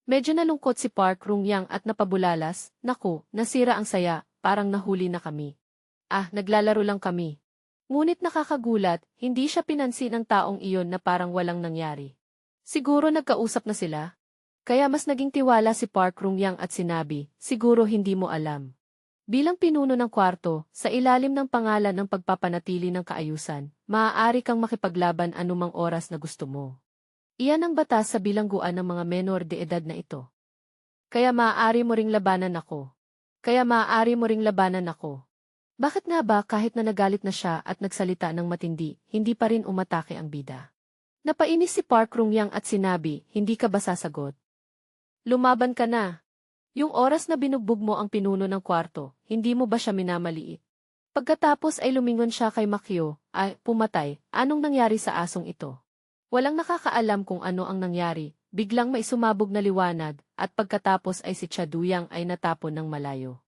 Medyo nalungkot si Park Rung-yang at napabulalas, "Naku, nasira ang saya, parang nahuli na kami. Ah, naglalaro lang kami." Ngunit nakakagulat, hindi siya pinansin ng taong iyon na parang walang nangyari. Siguro nagkausap na sila? Kaya mas naging tiwala si Park Rung-yang at sinabi, "Siguro hindi mo alam. Bilang pinuno ng kwarto, sa ilalim ng pangalan ng pagpapanatili ng kaayusan, maaari kang makipaglaban anumang oras na gusto mo. Iyan ang batas sa bilangguan ng mga menor de edad na ito. Kaya maaari mo ring labanan ako. Kaya maaari mo ring labanan ako. Bakit nga ba kahit na nagalit na siya at nagsalita ng matindi, hindi pa rin umatake ang bida? Napainis si Park Rung-yang at sinabi, hindi ka ba sasagot? Lumaban ka na. Yung oras na binugbog mo ang pinuno ng kwarto, hindi mo ba siya minamaliit? Pagkatapos ay lumingon siya kay Makyo, ay pumatay, anong nangyari sa asong ito? Walang nakakaalam kung ano ang nangyari, biglang may sumabog na liwanag, at pagkatapos ay si Chaduyang ay natapon ng malayo.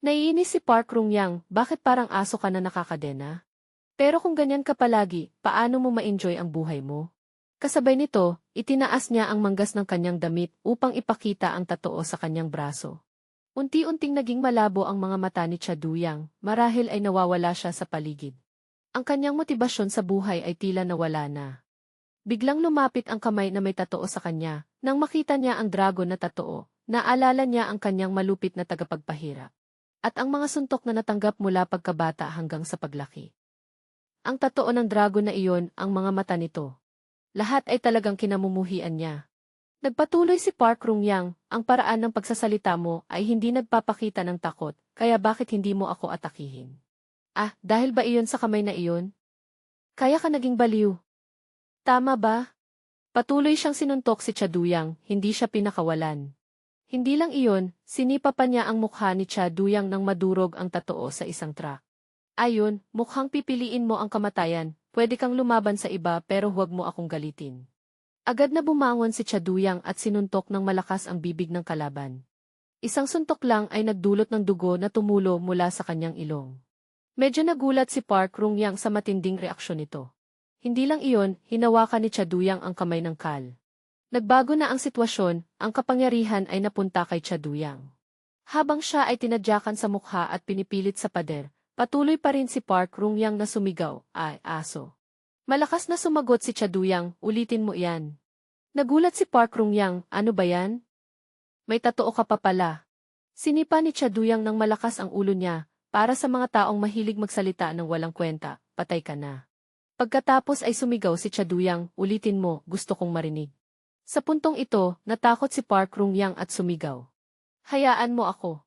Naiinis si Park Rung-yang, bakit parang aso ka na nakakadena? Pero kung ganyan ka palagi, paano mo ma-enjoy ang buhay mo? Kasabay nito, itinaas niya ang manggas ng kanyang damit upang ipakita ang tatoo sa kanyang braso. Unti-unting naging malabo ang mga mata ni Chaduyang, marahil ay nawawala siya sa paligid. Ang kanyang motibasyon sa buhay ay tila nawala na. Biglang lumapit ang kamay na may tatoo sa kanya, nang makita niya ang dragon na tatoo, naalala niya ang kanyang malupit na tagapagpahirap. At ang mga suntok na natanggap mula pagkabata hanggang sa paglaki. Ang tatoo ng dragon na iyon, ang mga mata nito. Lahat ay talagang kinamumuhian niya. Nagpatuloy si Park Rung-yang, ang paraan ng pagsasalita mo ay hindi nagpapakita ng takot, kaya bakit hindi mo ako atakihin? Ah, dahil ba iyon sa kamay na iyon? Kaya ka naging baliw. Tama ba? Patuloy siyang sinuntok si Chaduyang, hindi siya pinakawalan. Hindi lang iyon, sinipa pa niya ang mukha ni Chaduyang nang madurog ang tatoo sa isang truck. Ayun, mukhang pipiliin mo ang kamatayan, pwede kang lumaban sa iba pero huwag mo akong galitin. Agad na bumangon si Chaduyang at sinuntok ng malakas ang bibig ng kalaban. Isang suntok lang ay nagdulot ng dugo na tumulo mula sa kanyang ilong. Medyo nagulat si Park Rung-yang sa matinding reaksyon nito. Hindi lang iyon, hinawakan ni Chaduyang ang kamay ng Kal. Nagbago na ang sitwasyon, ang kapangyarihan ay napunta kay Chaduyang. Habang siya ay tinadyakan sa mukha at pinipilit sa pader, patuloy pa rin si Park Rung-yang na sumigaw, ay aso. Malakas na sumagot si Chaduyang, ulitin mo iyan. Nagulat si Park Rung-yang, ano ba yan? May tatoo ka pa pala. Sinipa ni Chaduyang ng malakas ang ulo niya, para sa mga taong mahilig magsalita ng walang kwenta, patay ka na. Pagkatapos ay sumigaw si Chaduyang, ulitin mo, gusto kong marinig. Sa puntong ito, natakot si Park Rung-yang at sumigaw. Hayaan mo ako.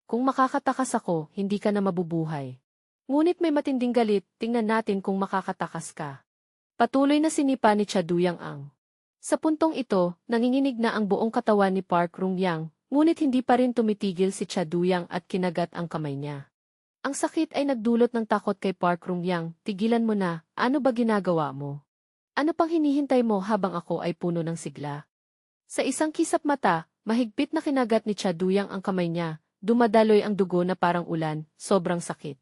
Kung makakatakas ako, hindi ka na mabubuhay. Ngunit may matinding galit, tingnan natin kung makakatakas ka. Patuloy na sinipa ni Chaduyang ang. Sa puntong ito, nanginginig na ang buong katawan ni Park Rung-yang, ngunit hindi pa rin tumitigil si Chaduyang at kinagat ang kamay niya. Ang sakit ay nagdulot ng takot kay Park Rung-yang, tigilan mo na, ano ba ginagawa mo? Ano pang hinihintay mo habang ako ay puno ng sigla? Sa isang kisap mata, mahigpit na kinagat ni Chaduyang ang kamay niya, dumadaloy ang dugo na parang ulan, sobrang sakit.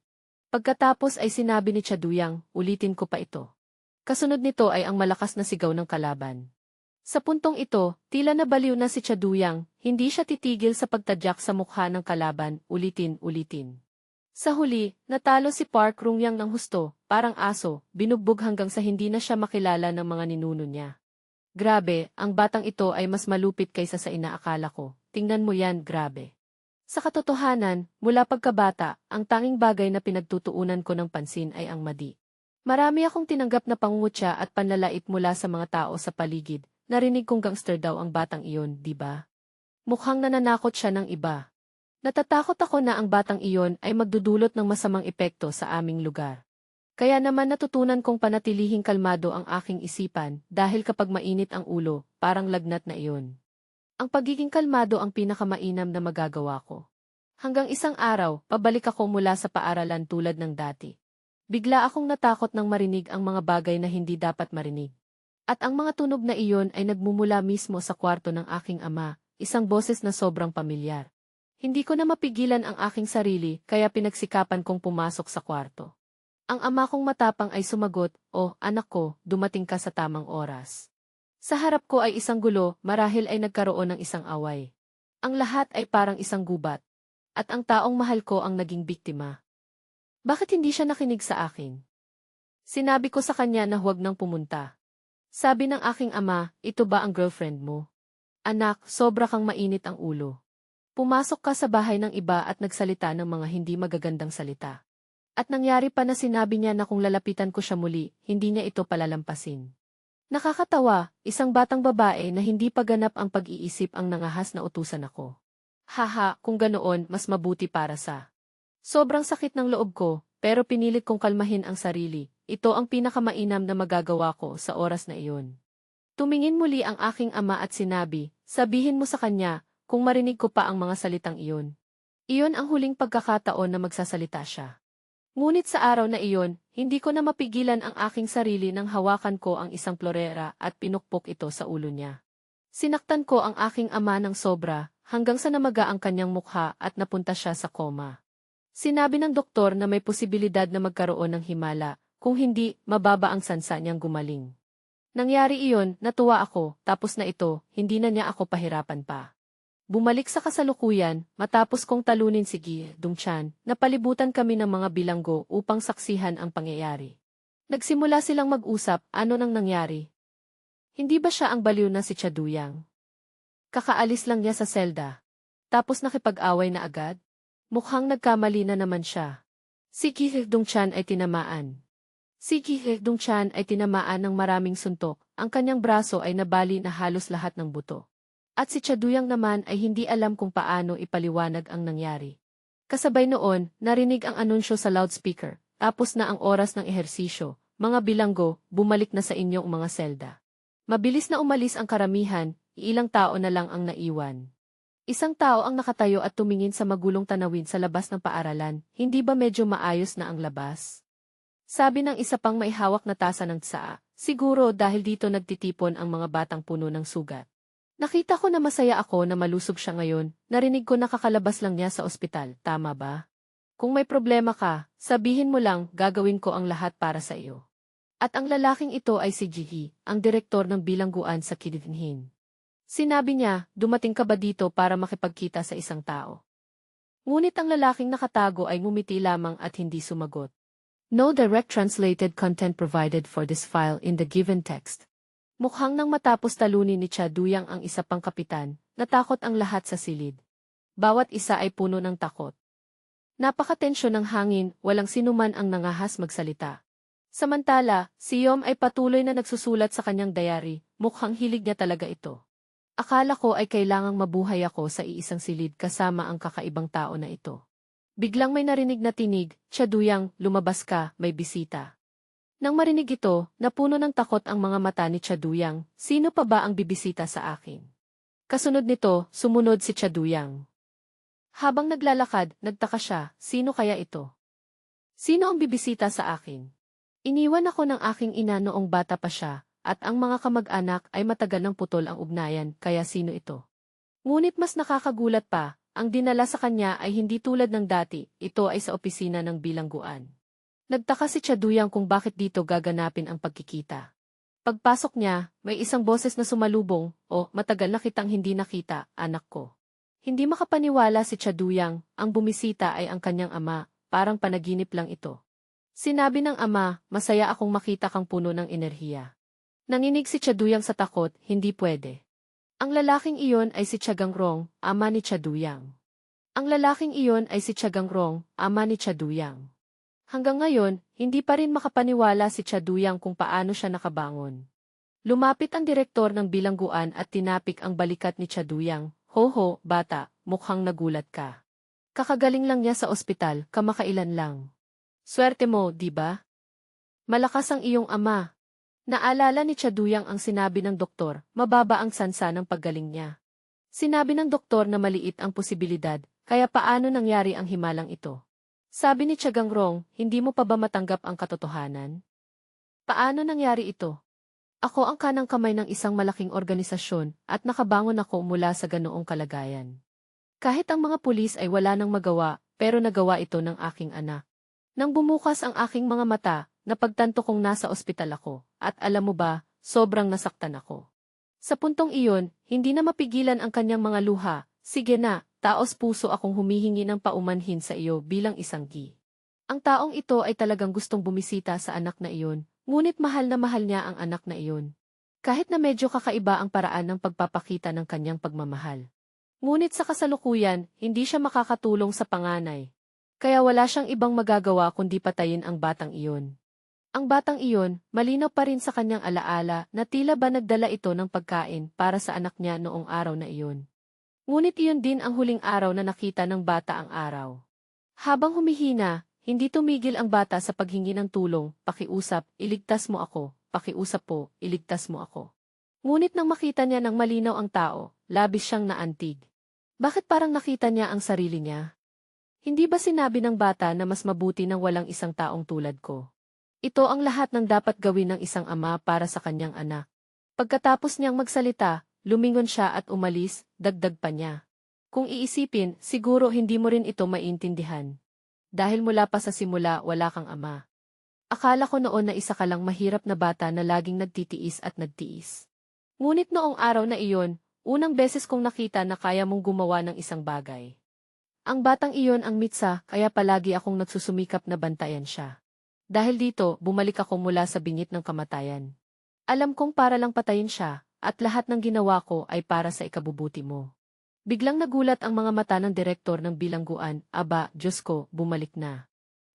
Pagkatapos ay sinabi ni Chaduyang, ulitin ko pa ito. Kasunod nito ay ang malakas na sigaw ng kalaban. Sa puntong ito, tila nabaliw na si Chaduyang, hindi siya titigil sa pagtadyak sa mukha ng kalaban, ulitin. Sa huli, natalo si Park Rung-yang ng husto, parang aso, binugbog hanggang sa hindi na siya makilala ng mga ninuno niya. Grabe, ang batang ito ay mas malupit kaysa sa inaakala ko, tingnan mo yan, grabe. Sa katotohanan, mula pagkabata, ang tanging bagay na pinagtutuunan ko ng pansin ay ang madi. Marami akong tinanggap na pangungutya at panlalait mula sa mga tao sa paligid, narinig kong gangster daw ang batang iyon, di ba? Mukhang nananakot siya ng iba. Natatakot ako na ang batang iyon ay magdudulot ng masamang epekto sa aming lugar. Kaya naman natutunan kong panatilihing kalmado ang aking isipan dahil kapag mainit ang ulo, parang lagnat na iyon. Ang pagiging kalmado ang pinakamainam na magagawa ko. Hanggang isang araw, pabalik ako mula sa paaralan tulad ng dati. Bigla akong natakot nang marinig ang mga bagay na hindi dapat marinig. At ang mga tunog na iyon ay nagmumula mismo sa kwarto ng aking ama, isang boses na sobrang pamilyar. Hindi ko na mapigilan ang aking sarili kaya pinagsikapan kong pumasok sa kwarto. Ang ama kong matapang ay sumagot, "Oh, anak ko, dumating ka sa tamang oras." Sa harap ko ay isang gulo, marahil ay nagkaroon ng isang away. Ang lahat ay parang isang gubat. At ang taong mahal ko ang naging biktima. Bakit hindi siya nakinig sa akin? Sinabi ko sa kanya na huwag nang pumunta. Sabi ng aking ama, "Ito ba ang girlfriend mo?" Anak, sobra kang mainit ang ulo. Pumasok ka sa bahay ng iba at nagsalita ng mga hindi magagandang salita. At nangyari pa na sinabi niya na kung lalapitan ko siya muli, hindi niya ito palalampasin. Nakakatawa, isang batang babae na hindi pa ganap ang pag-iisip ang nangahas na utusan ako. Haha, kung ganoon, mas mabuti para sa. Sobrang sakit ng loob ko, pero pinilit kong kalmahin ang sarili. Ito ang pinakamainam na magagawa ko sa oras na iyon. Tumingin muli ang aking ama at sinabi, sabihin mo sa kanya, kung marinig ko pa ang mga salitang iyon. Iyon ang huling pagkakataon na magsasalita siya. Ngunit sa araw na iyon, hindi ko na mapigilan ang aking sarili nang hawakan ko ang isang florera at pinukpok ito sa ulo niya. Sinaktan ko ang aking ama ng sobra, hanggang sa namaga ang kanyang mukha at napunta siya sa koma. Sinabi ng doktor na may posibilidad na magkaroon ng himala, kung hindi, mababa ang sansa niyang gumaling. Nangyari iyon, natuwa ako, tapos na ito, hindi na niya ako pahirapan pa. Bumalik sa kasalukuyan, matapos kong talunin si Gi Dongchan, napalibutan kami ng mga bilanggo upang saksihan ang pangyayari. Nagsimula silang mag-usap, ano nang nangyari? Hindi ba siya ang baliw na si Chaduyang? Kakaalis lang niya sa selda. Tapos nakipag-away na agad? Mukhang nagkamali na naman siya. Si Gi Dongchan ay tinamaan. Si Gi Dongchan ay tinamaan ng maraming suntok, ang kanyang braso ay nabali na halos lahat ng buto. At si Chaduyang naman ay hindi alam kung paano ipaliwanag ang nangyari. Kasabay noon, narinig ang anunsyo sa loudspeaker, tapos na ang oras ng ehersisyo, mga bilanggo, bumalik na sa inyong mga selda. Mabilis na umalis ang karamihan, ilang tao na lang ang naiwan. Isang tao ang nakatayo at tumingin sa magulong tanawin sa labas ng paaralan, hindi ba medyo maayos na ang labas? Sabi ng isa pang may hawak na tasa ng tsaa, siguro dahil dito nagtitipon ang mga batang puno ng sugat. Nakita ko na masaya ako na malusog siya ngayon, narinig ko na kakalabas lang niya sa ospital, tama ba? Kung may problema ka, sabihin mo lang, gagawin ko ang lahat para sa iyo. At ang lalaking ito ay si Jihi, ang direktor ng bilangguan sa Kidinhin. Sinabi niya, dumating ka ba dito para makipagkita sa isang tao? Ngunit ang lalaking nakatago ay ngumiti lamang at hindi sumagot. No direct translated content provided for this file in the given text. Mukhang nang matapos talunin ni Chaduyang ang isa pang kapitan, natakot ang lahat sa silid. Bawat isa ay puno ng takot. Napakatensyon ng hangin, walang sinuman ang nangahas magsalita. Samantala, si Yom ay patuloy na nagsusulat sa kanyang diary, mukhang hilig niya talaga ito. Akala ko ay kailangang mabuhay ako sa iisang silid kasama ang kakaibang tao na ito. Biglang may narinig na tinig, Chaduyang, lumabas ka, may bisita. Nang marinig ito, napuno ng takot ang mga mata ni Chaduyang, sino pa ba ang bibisita sa akin? Kasunod nito, sumunod si Chaduyang. Habang naglalakad, nagtaka siya, sino kaya ito? Sino ang bibisita sa akin? Iniwan ako ng aking ina noong bata pa siya, at ang mga kamag-anak ay matagal ng putol ang ugnayan, kaya sino ito? Ngunit mas nakakagulat pa, ang dinala sa kanya ay hindi tulad ng dati, ito ay sa opisina ng bilangguan. Nagtaka si Chaduyang kung bakit dito gaganapin ang pagkikita. Pagpasok niya, may isang boses na sumalubong, matagal na kitang hindi nakita, anak ko. Hindi makapaniwala si Chaduyang, ang bumisita ay ang kanyang ama, parang panaginip lang ito. Sinabi ng ama, masaya akong makita kang puno ng enerhiya. Nanginig si Chaduyang sa takot, hindi pwede. Ang lalaking iyon ay si Chagangrong, ama ni Chaduyang. Ang lalaking iyon ay si Chagangrong, ama ni Chaduyang. Hanggang ngayon, hindi pa rin makapaniwala si Chaduyang kung paano siya nakabangon. Lumapit ang direktor ng bilangguan at tinapik ang balikat ni Chaduyang, Hoho, bata, mukhang nagulat ka. Kakagaling lang niya sa ospital, kamakailan lang. Swerte mo, di ba? Malakas ang iyong ama. Naalala ni Chaduyang ang sinabi ng doktor, mababa ang sansa ng paggaling niya. Sinabi ng doktor na maliit ang posibilidad, kaya paano nangyari ang himalang ito? Sabi ni Chagangrong, hindi mo pa ba matanggap ang katotohanan? Paano nangyari ito? Ako ang kanang kamay ng isang malaking organisasyon at nakabangon ako mula sa ganoong kalagayan. Kahit ang mga pulis ay wala nang magawa, pero nagawa ito ng aking anak. Nang bumukas ang aking mga mata, napagtanto kong nasa ospital ako, at alam mo ba, sobrang nasaktan ako. Sa puntong iyon, hindi na mapigilan ang kanyang mga luha, sige na, taos puso akong humihingi ng paumanhin sa iyo bilang isang gi. Ang taong ito ay talagang gustong bumisita sa anak na iyon, ngunit mahal niya ang anak na iyon. Kahit na medyo kakaiba ang paraan ng pagpapakita ng kanyang pagmamahal. Ngunit sa kasalukuyan, hindi siya makakatulong sa panganay. Kaya wala siyang ibang magagawa kundi patayin ang batang iyon. Ang batang iyon, malinaw pa rin sa kanyang alaala na tila ba nagdala ito ng pagkain para sa anak niya noong araw na iyon. Ngunit iyon din ang huling araw na nakita ng bata ang araw. Habang humihina, hindi tumigil ang bata sa paghingi ng tulong, pakiusap, iligtas mo ako, pakiusap po, iligtas mo ako. Ngunit nang makita niya ng malinaw ang tao, labis siyang naantig. Bakit parang nakita niya ang sarili niya? Hindi ba sinabi ng bata na mas mabuti nang walang isang taong tulad ko? Ito ang lahat ng dapat gawin ng isang ama para sa kanyang anak. Pagkatapos niyang magsalita, lumingon siya at umalis, dagdag pa niya. Kung iisipin, siguro hindi mo rin ito maintindihan. Dahil mula pa sa simula wala kang ama. Akala ko noon na isa ka lang mahirap na bata na laging nagtitiis at nagtiis. Ngunit noong araw na iyon, unang beses kong nakita na kaya mong gumawa ng isang bagay. Ang batang iyon ang mitsa, kaya palagi akong nagsusumikap na bantayan siya. Dahil dito, bumalik ako mula sa bingit ng kamatayan. Alam kong para lang patayin siya, at lahat ng ginawa ko ay para sa ikabubuti mo. Biglang nagulat ang mga mata ng direktor ng bilangguan, aba, Diyos ko, bumalik na.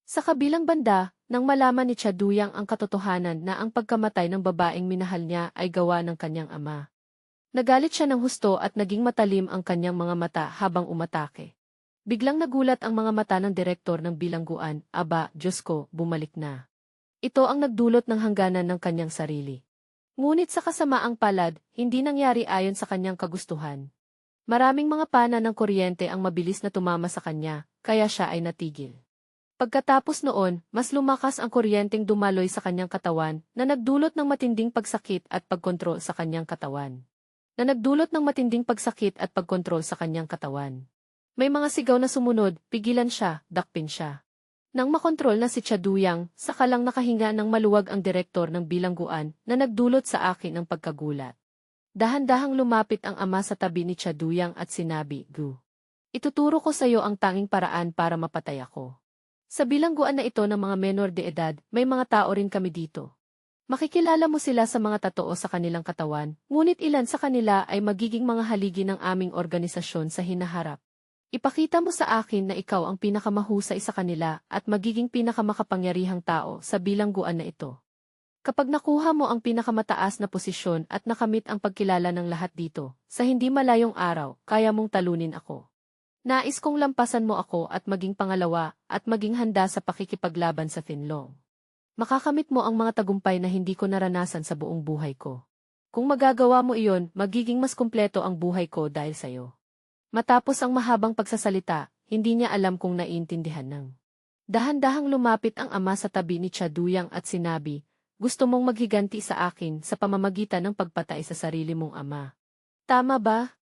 Sa kabilang banda, nang malaman ni Chaduyang ang katotohanan na ang pagkamatay ng babaeng minahal niya ay gawa ng kanyang ama. Nagalit siya ng husto at naging matalim ang kanyang mga mata habang umatake. Biglang nagulat ang mga mata ng direktor ng bilangguan, aba, Diyos ko, bumalik na. Ito ang nagdulot ng hangganan ng kanyang sarili. Ngunit sa kasamaang palad, hindi nangyari ayon sa kanyang kagustuhan. Maraming mga pana ng kuryente ang mabilis na tumama sa kanya, kaya siya ay natigil. Pagkatapos noon, mas lumakas ang kuryenteng dumaloy sa kanyang katawan na nagdulot ng matinding pagsakit at pagkontrol sa kanyang katawan. May mga sigaw na sumunod, pigilan siya, dakpin siya. Nang makontrol na si Chaduyang, saka lang nakahinga ng maluwag ang direktor ng bilangguan na nagdulot sa akin ng pagkagulat. Dahan-dahang lumapit ang ama sa tabi ni Chaduyang at sinabi, Gu, ituturo ko sa iyo ang tanging paraan para mapatay ako. Sa bilangguan na ito ng mga menor de edad, may mga tao rin kami dito. Makikilala mo sila sa mga tatoo sa kanilang katawan, ngunit ilan sa kanila ay magiging mga haligi ng aming organisasyon sa hinaharap. Ipakita mo sa akin na ikaw ang pinakamahusay sa kanila at magiging pinakamakapangyarihang tao sa bilangguan na ito. Kapag nakuha mo ang pinakamataas na posisyon at nakamit ang pagkilala ng lahat dito, sa hindi malayong araw, kaya mong talunin ako. Nais kong lampasan mo ako at maging pangalawa at maging handa sa pakikipaglaban sa Finlong. Makakamit mo ang mga tagumpay na hindi ko naranasan sa buong buhay ko. Kung magagawa mo iyon, magiging mas kumpleto ang buhay ko dahil sa'yo. Matapos ang mahabang pagsasalita, hindi niya alam kung naiintindihan ng. Dahan-dahang lumapit ang ama sa tabi ni Chaduyang at sinabi, gusto mong maghiganti sa akin sa pamamagitan ng pagpatay sa sarili mong ama. Tama ba?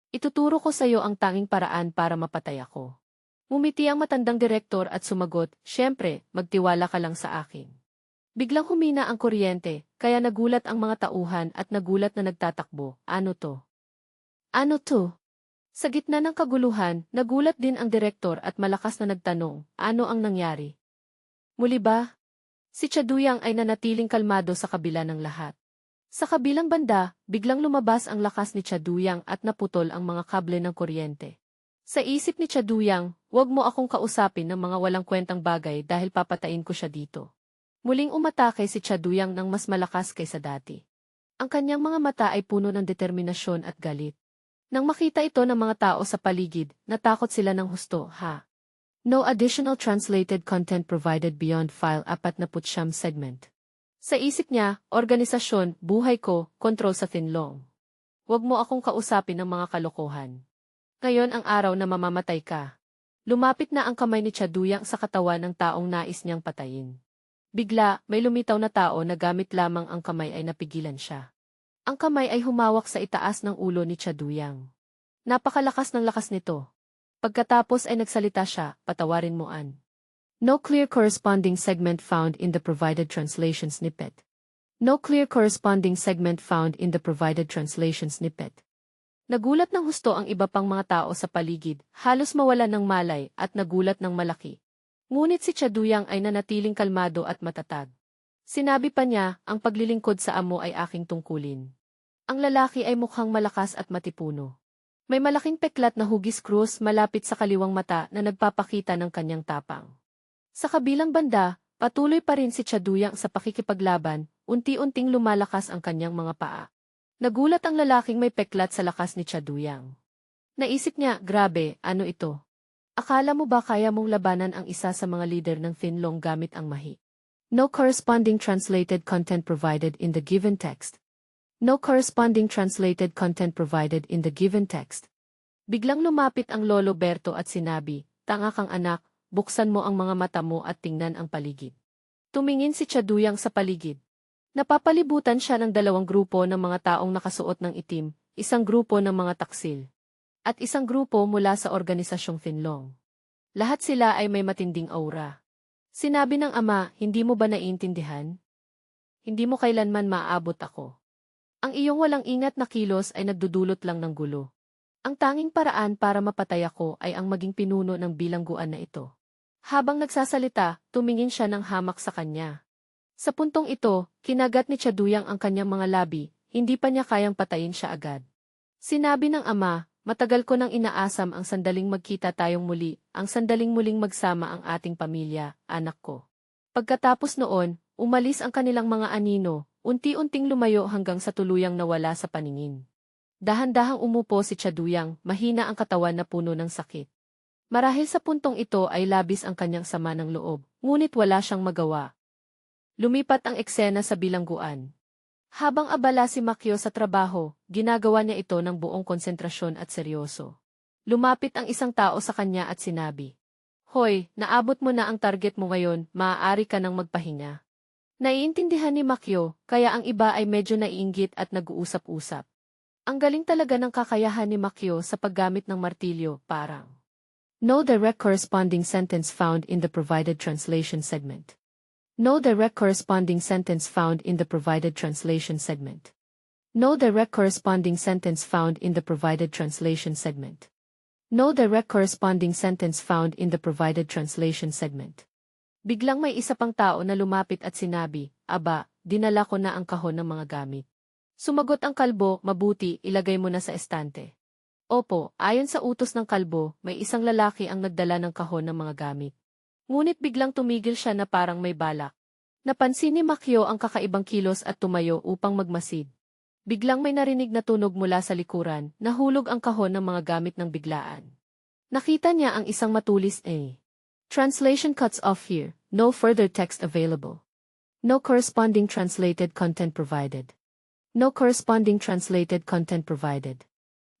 Ituturo ko sa iyo ang tanging paraan para mapatay ako. Ngumiti ang matandang direktor at sumagot, syempre, magtiwala ka lang sa akin. Biglang humina ang kuryente, kaya nagulat ang mga tauhan at nagulat na nagtatakbo, ano to? Ano to? Sa gitna ng kaguluhan, nagulat din ang direktor at malakas na nagtanong, ano ang nangyari? Muli ba? Si Chaduyang ay nanatiling kalmado sa kabila ng lahat. Sa kabilang banda, biglang lumabas ang lakas ni Chaduyang at naputol ang mga kable ng kuryente. Sa isip ni Chaduyang, huwag mo akong kausapin ng mga walang kwentang bagay dahil papatayin ko siya dito. Muling umatake si Chaduyang ng mas malakas kaysa dati. Ang kanyang mga mata ay puno ng determinasyon at galit. Nang makita ito ng mga tao sa paligid, natakot sila ng husto, ha? No additional translated content provided beyond file 49 segment. Sa isip niya, organisasyon, buhay ko, kontrol sa Finlong. Huwag mo akong kausapin ng mga kalokohan. Ngayon ang araw na mamamatay ka. Lumapit na ang kamay ni Chaduyang sa katawan ng taong nais niyang patayin. Bigla, may lumitaw na tao na gamit lamang ang kamay ay napigilan siya. Ang kamay ay humawak sa itaas ng ulo ni Chaduyang. Napakalakas ng lakas nito. Pagkatapos ay nagsalita siya, patawarin mo an. No clear corresponding segment found in the provided translation snippet. No clear corresponding segment found in the provided translation snippet. Nagulat ng husto ang iba pang mga tao sa paligid, halos mawalan ng malay at nagulat ng malaki. Ngunit si Chaduyang ay nanatiling kalmado at matatag. Sinabi pa niya, ang paglilingkod sa amo ay aking tungkulin. Ang lalaki ay mukhang malakas at matipuno. May malaking peklat na hugis krus malapit sa kaliwang mata na nagpapakita ng kanyang tapang. Sa kabilang banda, Patuloy pa rin si Chaduyang sa pakikipaglaban, unti-unting lumalakas ang kanyang mga paa. Nagulat ang lalaking may peklat sa lakas ni Chaduyang. Naisip niya, grabe, ano ito? Akala mo ba kaya mong labanan ang isa sa mga leader ng Finlong gamit ang mahi? No corresponding translated content provided in the given text. No corresponding translated content provided in the given text. Biglang lumapit ang Lolo Berto at sinabi, "Tanga kang anak, buksan mo ang mga mata mo at tingnan ang paligid." Tumingin si Chaduyang sa paligid. Napapalibutan siya ng dalawang grupo ng mga taong nakasuot ng itim, isang grupo ng mga taksil, at isang grupo mula sa organisasyong Finlong. Lahat sila ay may matinding aura. Sinabi ng ama, "Hindi mo ba naiintindihan? Hindi mo kailanman maaabot ako. Ang iyong walang ingat na kilos ay nagdudulot lang ng gulo. Ang tanging paraan para mapatay ako ay ang maging pinuno ng bilangguan na ito." Habang nagsasalita, tumingin siya ng hamak sa kanya. Sa puntong ito, kinagat ni Chaduyang ang kanyang mga labi, hindi pa niya kayang patayin siya agad. Sinabi ng ama, "Matagal ko nang inaasam ang sandaling magkita tayong muli, ang sandaling muling magsama ang ating pamilya, anak ko." Pagkatapos noon, umalis ang kanilang mga anino, unti-unting lumayo hanggang sa tuluyang nawala sa paningin. Dahan-dahang umupo si Chaduyang, mahina ang katawan na puno ng sakit. Marahil sa puntong ito ay labis ang kanyang sama ng loob, ngunit wala siyang magawa. Lumipat ang eksena sa bilangguan. Habang abala si Makyo sa trabaho, ginagawa niya ito ng buong konsentrasyon at seryoso. Lumapit ang isang tao sa kanya at sinabi, "Hoy, naabot mo na ang target mo ngayon, maaari ka nang magpahinga." Naiintindihan ni Makyo, kaya ang iba ay medyo naiinggit at nag-uusap-usap. Ang galing talaga ng kakayahan ni Makyo sa paggamit ng martilyo, parang. No direct corresponding sentence found in the provided translation segment. No direct corresponding sentence found in the provided translation segment. No direct corresponding sentence found in the provided translation segment. No direct corresponding sentence found in the provided translation segment. Biglang may isa pang tao na lumapit at sinabi, "Aba, dinala ko na ang kahon ng mga gamit." Sumagot ang kalbo, "Mabuti, ilagay mo na sa estante." Opo, ayon sa utos ng kalbo, may isang lalaki ang nagdala ng kahon ng mga gamit. Ngunit biglang tumigil siya na parang may balak. Napansin ni Makyo ang kakaibang kilos at tumayo upang magmasid. Biglang may narinig na tunog mula sa likuran, nahulog ang kahon ng mga gamit ng biglaan. Nakita niya ang isang matulis Translation cuts off here, no further text available. No corresponding translated content provided. No corresponding translated content provided.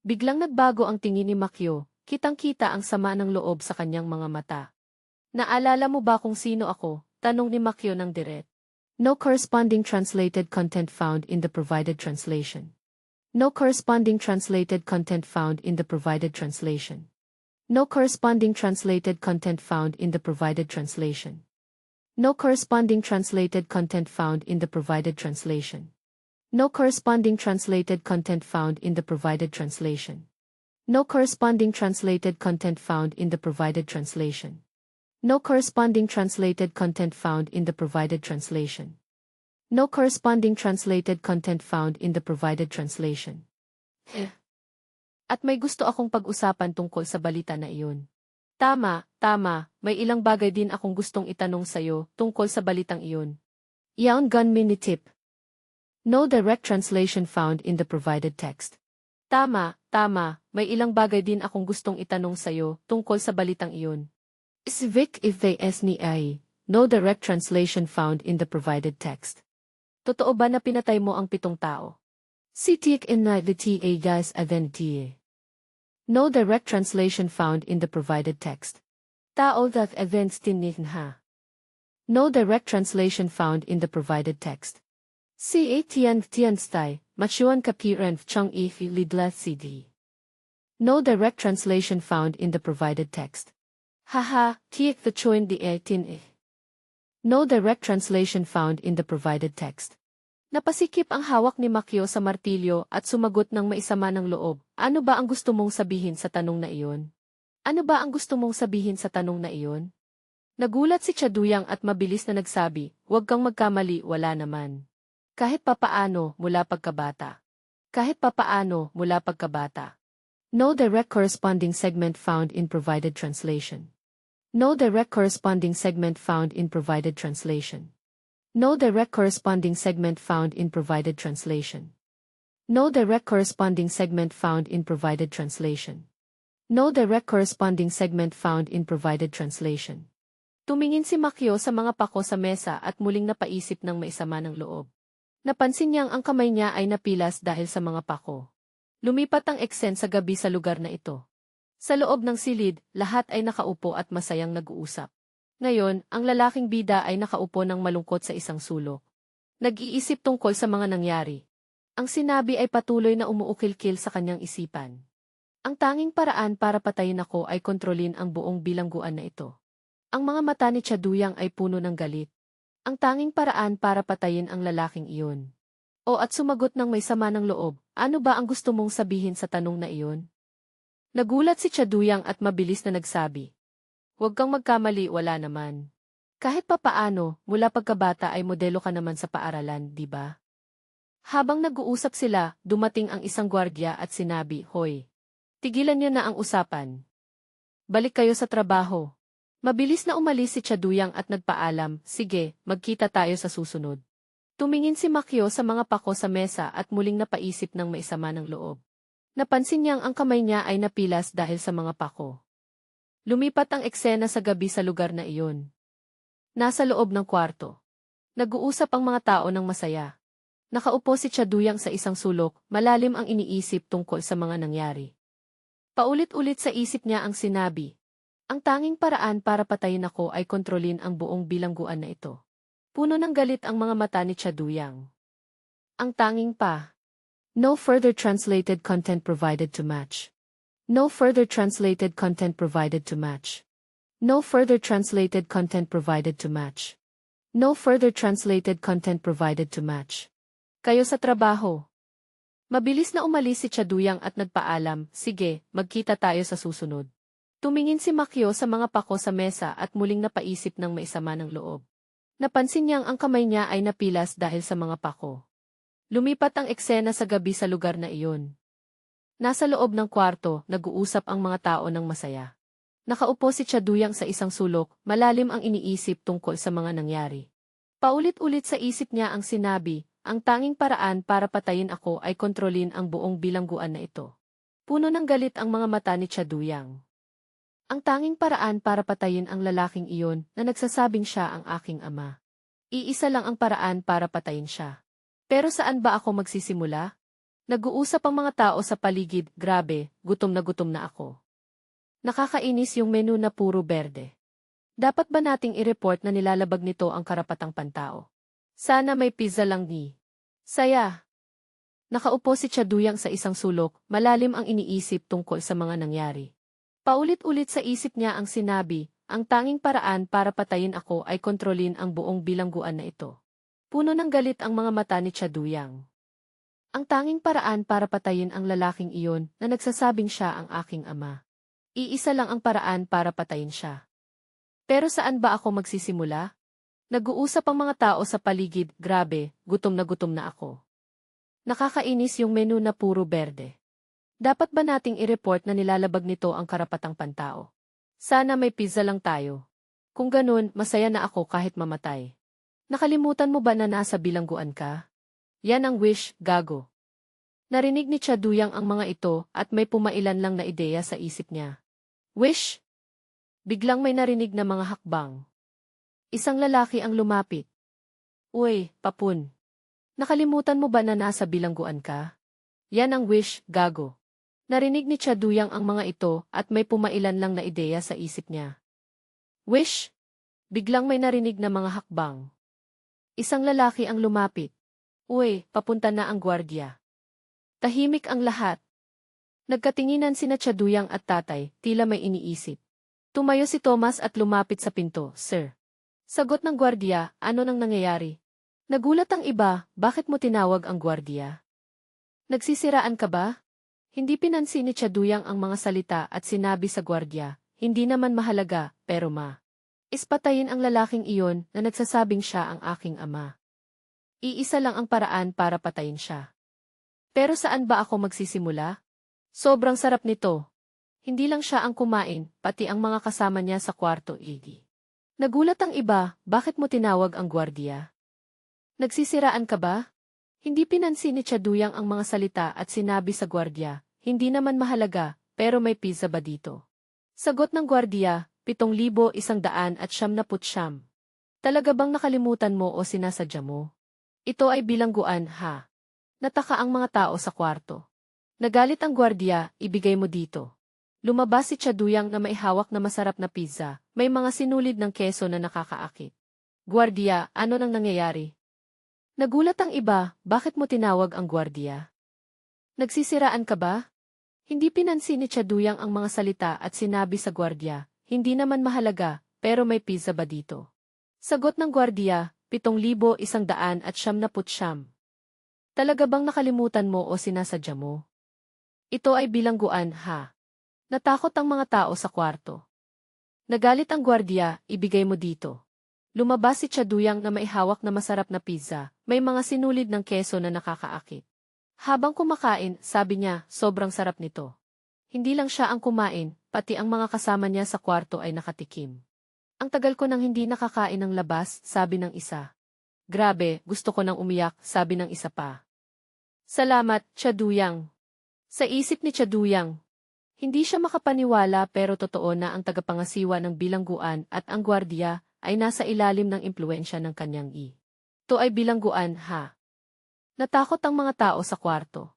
Biglang nagbago ang tingin ni Makyo, kitang-kita ang sama ng loob sa kanyang mga mata. "Naalala mo ba kung sino ako?" tanong ni Makyo ng diret. No corresponding translated content found in the provided translation. No corresponding translated content found in the provided translation. No corresponding translated content found in the provided translation. No corresponding translated content found in the provided translation. No corresponding translated content found in the provided translation. No corresponding translated content found in the provided translation. No corresponding translated content found in the provided translation. No corresponding translated content found in the provided translation. At may gusto akong pag-usapan tungkol sa balita na iyon. Tama, may ilang bagay din akong gustong itanong sa'yo tungkol sa balitang iyon. Yaon gun mini tip. No direct translation found in the provided text. Tama, may ilang bagay din akong gustong itanong sa'yo tungkol sa balitang iyon. Isvik if they ni ay, no direct translation found in the provided text. Totoo ba na pinatay mo ang 7 tao? Sitik in na the ta guys aventi. No direct translation found in the provided text. Tao that events tinihin ha. No direct translation found in the provided text. Si tian stai, machuan kapiran chung lidla cd. No direct translation found in the provided text. Haha, tiek the choin di tin. No direct translation found in the provided text. Napasikip ang hawak ni Makyo sa martilyo at sumagot ng maisama ng loob. Ano ba ang gusto mong sabihin sa tanong na iyon? Ano ba ang gusto mong sabihin sa tanong na iyon? Nagulat si Chaduyang at mabilis na nagsabi, "Huwag kang magkamali, wala naman. Kahit papaano mula pagkabata. Kahit papaano mula pagkabata." No direct corresponding segment found in provided translation. No direct corresponding segment found in provided translation. No direct corresponding segment found in provided translation. No direct corresponding segment found in provided translation. No direct corresponding segment found in provided translation. Tumingin si Makyo sa mga pako sa mesa at muling napaisip ng maisama ng loob. Napansin niyang ang kamay niya ay napilas dahil sa mga pako. Lumipat ang eksen sa gabi sa lugar na ito. Sa loob ng silid, lahat ay nakaupo at masayang nag-uusap. Ngayon, ang lalaking bida ay nakaupo ng malungkot sa isang sulok. Nag-iisip tungkol sa mga nangyari. Ang sinabi ay patuloy na umuukil-kil sa kanyang isipan. Ang tanging paraan para patayin ako ay kontrolin ang buong bilangguan na ito. Ang mga mata ni Chaduyang ay puno ng galit. Ang tanging paraan para patayin ang lalaking iyon. O at sumagot ng may sama ng loob, ano ba ang gusto mong sabihin sa tanong na iyon? Nagulat si Chaduyang at mabilis na nagsabi. Huwag kang magkamali, wala naman. Kahit papaano, mula pagkabata ay modelo ka naman sa paaralan, di ba? Habang nag-uusap sila, dumating ang isang gwardiya at sinabi, Hoy, tigilan niyo na ang usapan. Balik kayo sa trabaho. Mabilis na umalis si Chaduyang at nagpaalam, sige, magkita tayo sa susunod. Tumingin si Makyo sa mga pako sa mesa at muling napaisip ng maisama ng loob. Napansin niyang ang kamay niya ay napilas dahil sa mga pako. Lumipat ang eksena sa gabi sa lugar na iyon. Nasa loob ng kwarto. Nag-uusap ang mga tao ng masaya. Nakaupo si Chaduyang sa isang sulok, malalim ang iniisip tungkol sa mga nangyari. Paulit-ulit sa isip niya ang sinabi. Ang tanging paraan para patayin ako ay kontrolin ang buong bilangguan na ito. Puno ng galit ang mga mata ni Chaduyang. Ang tanging pa. No further translated content provided to match. No further translated content provided to match. No further translated content provided to match. No further translated content provided to match. Kayo sa trabaho. Mabilis na umalis si Chaduyang at nagpaalam, sige, magkita tayo sa susunod. Tumingin si Makyo sa mga pako sa mesa at muling napaisip ng maisama ng loob. Napansin niyang ang kamay niya ay napilas dahil sa mga pako. Lumipat ang eksena sa gabi sa lugar na iyon. Nasa loob ng kwarto, nag-uusap ang mga tao ng masaya. Nakaupo si Chaduyang sa isang sulok, malalim ang iniisip tungkol sa mga nangyari. Paulit-ulit sa isip niya ang sinabi, ang tanging paraan para patayin ako ay kontrolin ang buong bilangguan na ito. Puno ng galit ang mga mata ni Chaduyang. Ang tanging paraan para patayin ang lalaking iyon na nagsasabing siya ang aking ama. Iisa lang ang paraan para patayin siya. Pero saan ba ako magsisimula? Nag-uusap ang mga tao sa paligid, grabe, gutom na ako. Nakakainis yung menu na puro berde. Dapat ba nating i-report na nilalabag nito ang karapatang pantao? Sana may pizza lang ni. Saya. Nakaupo si Chaduyang sa isang sulok, malalim ang iniisip tungkol sa mga nangyari. Paulit-ulit sa isip niya ang sinabi, ang tanging paraan para patayin ako ay kontrolin ang buong bilangguan na ito. Puno ng galit ang mga mata ni Chaduyang. Ang tanging paraan para patayin ang lalaking iyon na nagsasabing siya ang aking ama. Iisa lang ang paraan para patayin siya. Pero saan ba ako magsisimula? Nag-uusap ang mga tao sa paligid, grabe, gutom na ako. Nakakainis yung menu na puro berde. Dapat ba nating i-report na nilalabag nito ang karapatang pantao? Sana may pizza lang tayo. Kung ganun, masaya na ako kahit mamatay. Nakalimutan mo ba na nasa bilangguan ka? Yan ang wish, gago. Narinig ni Chaduyang ang mga ito at may pumailan lang na ideya sa isip niya. Wish? Biglang may narinig na mga hakbang. Isang lalaki ang lumapit. Uy, papun. Nakalimutan mo ba na nasa bilangguan ka? Yan ang wish, gago. Narinig ni Chaduyang ang mga ito at may pumailan lang na ideya sa isip niya. Wish? Biglang may narinig na mga hakbang. Isang lalaki ang lumapit. Uy, papunta na ang gwardiya. Tahimik ang lahat. Nagkatinginan sina Chaduyang at tatay, tila may iniisip. Tumayo si Thomas at lumapit sa pinto, Sir. Sagot ng gwardiya, ano nang nangyayari? Nagulat ang iba, bakit mo tinawag ang gwardiya? Nagsisiraan ka ba? Hindi pinansin ni Chaduyang ang mga salita at sinabi sa gwardiya, hindi naman mahalaga, pero ispatayin ang lalaking iyon na nagsasabing siya ang aking ama. Iisa lang ang paraan para patayin siya. Pero saan ba ako magsisimula? Sobrang sarap nito. Hindi lang siya ang kumain, pati ang mga kasama niya sa kwarto. Nagulat ang iba, bakit mo tinawag ang gwardiya? Nagsisiraan ka ba? Hindi pinansin ni Chaduyang ang mga salita at sinabi sa gwardiya, hindi naman mahalaga, pero may pizza ba dito? Sagot ng gwardiya, 7,179. Talaga bang nakalimutan mo o sinasadya mo? Ito ay bilangguan, ha? Nataka ang mga tao sa kwarto. Nagalit ang gwardiya, ibigay mo dito. Lumabas si Chaduyang na may hawak na masarap na pizza, may mga sinulid ng keso na nakakaakit. Gwardiya, ano nang nangyayari? Nagulat ang iba, bakit mo tinawag ang gwardiya? Nagsisiraan ka ba? Hindi pinansin ni Chaduyang ang mga salita at sinabi sa gwardiya, hindi naman mahalaga, pero may pizza ba dito? Sagot ng gwardiya, 7,179. Talaga bang nakalimutan mo o sinasadya mo? Ito ay bilangguan, ha? Natakot ang mga tao sa kwarto. Nagalit ang gwardiya, ibigay mo dito. Lumabas si Chaduyang na may hawak na masarap na pizza, may mga sinulid ng keso na nakakaakit. Habang kumakain, sabi niya, sobrang sarap nito. Hindi lang siya ang kumain, pati ang mga kasama niya sa kwarto ay nakatikim. Ang tagal ko nang hindi nakakain ng labas, sabi ng isa. Grabe, gusto ko nang umiyak, sabi ng isa pa. Salamat, Chaduyang. Sa isip ni Chaduyang, hindi siya makapaniwala pero totoo na ang tagapangasiwa ng bilangguan at ang gwardiya ay nasa ilalim ng impluwensya ng kanyang Ito ay bilangguan, ha? Natakot ang mga tao sa kwarto.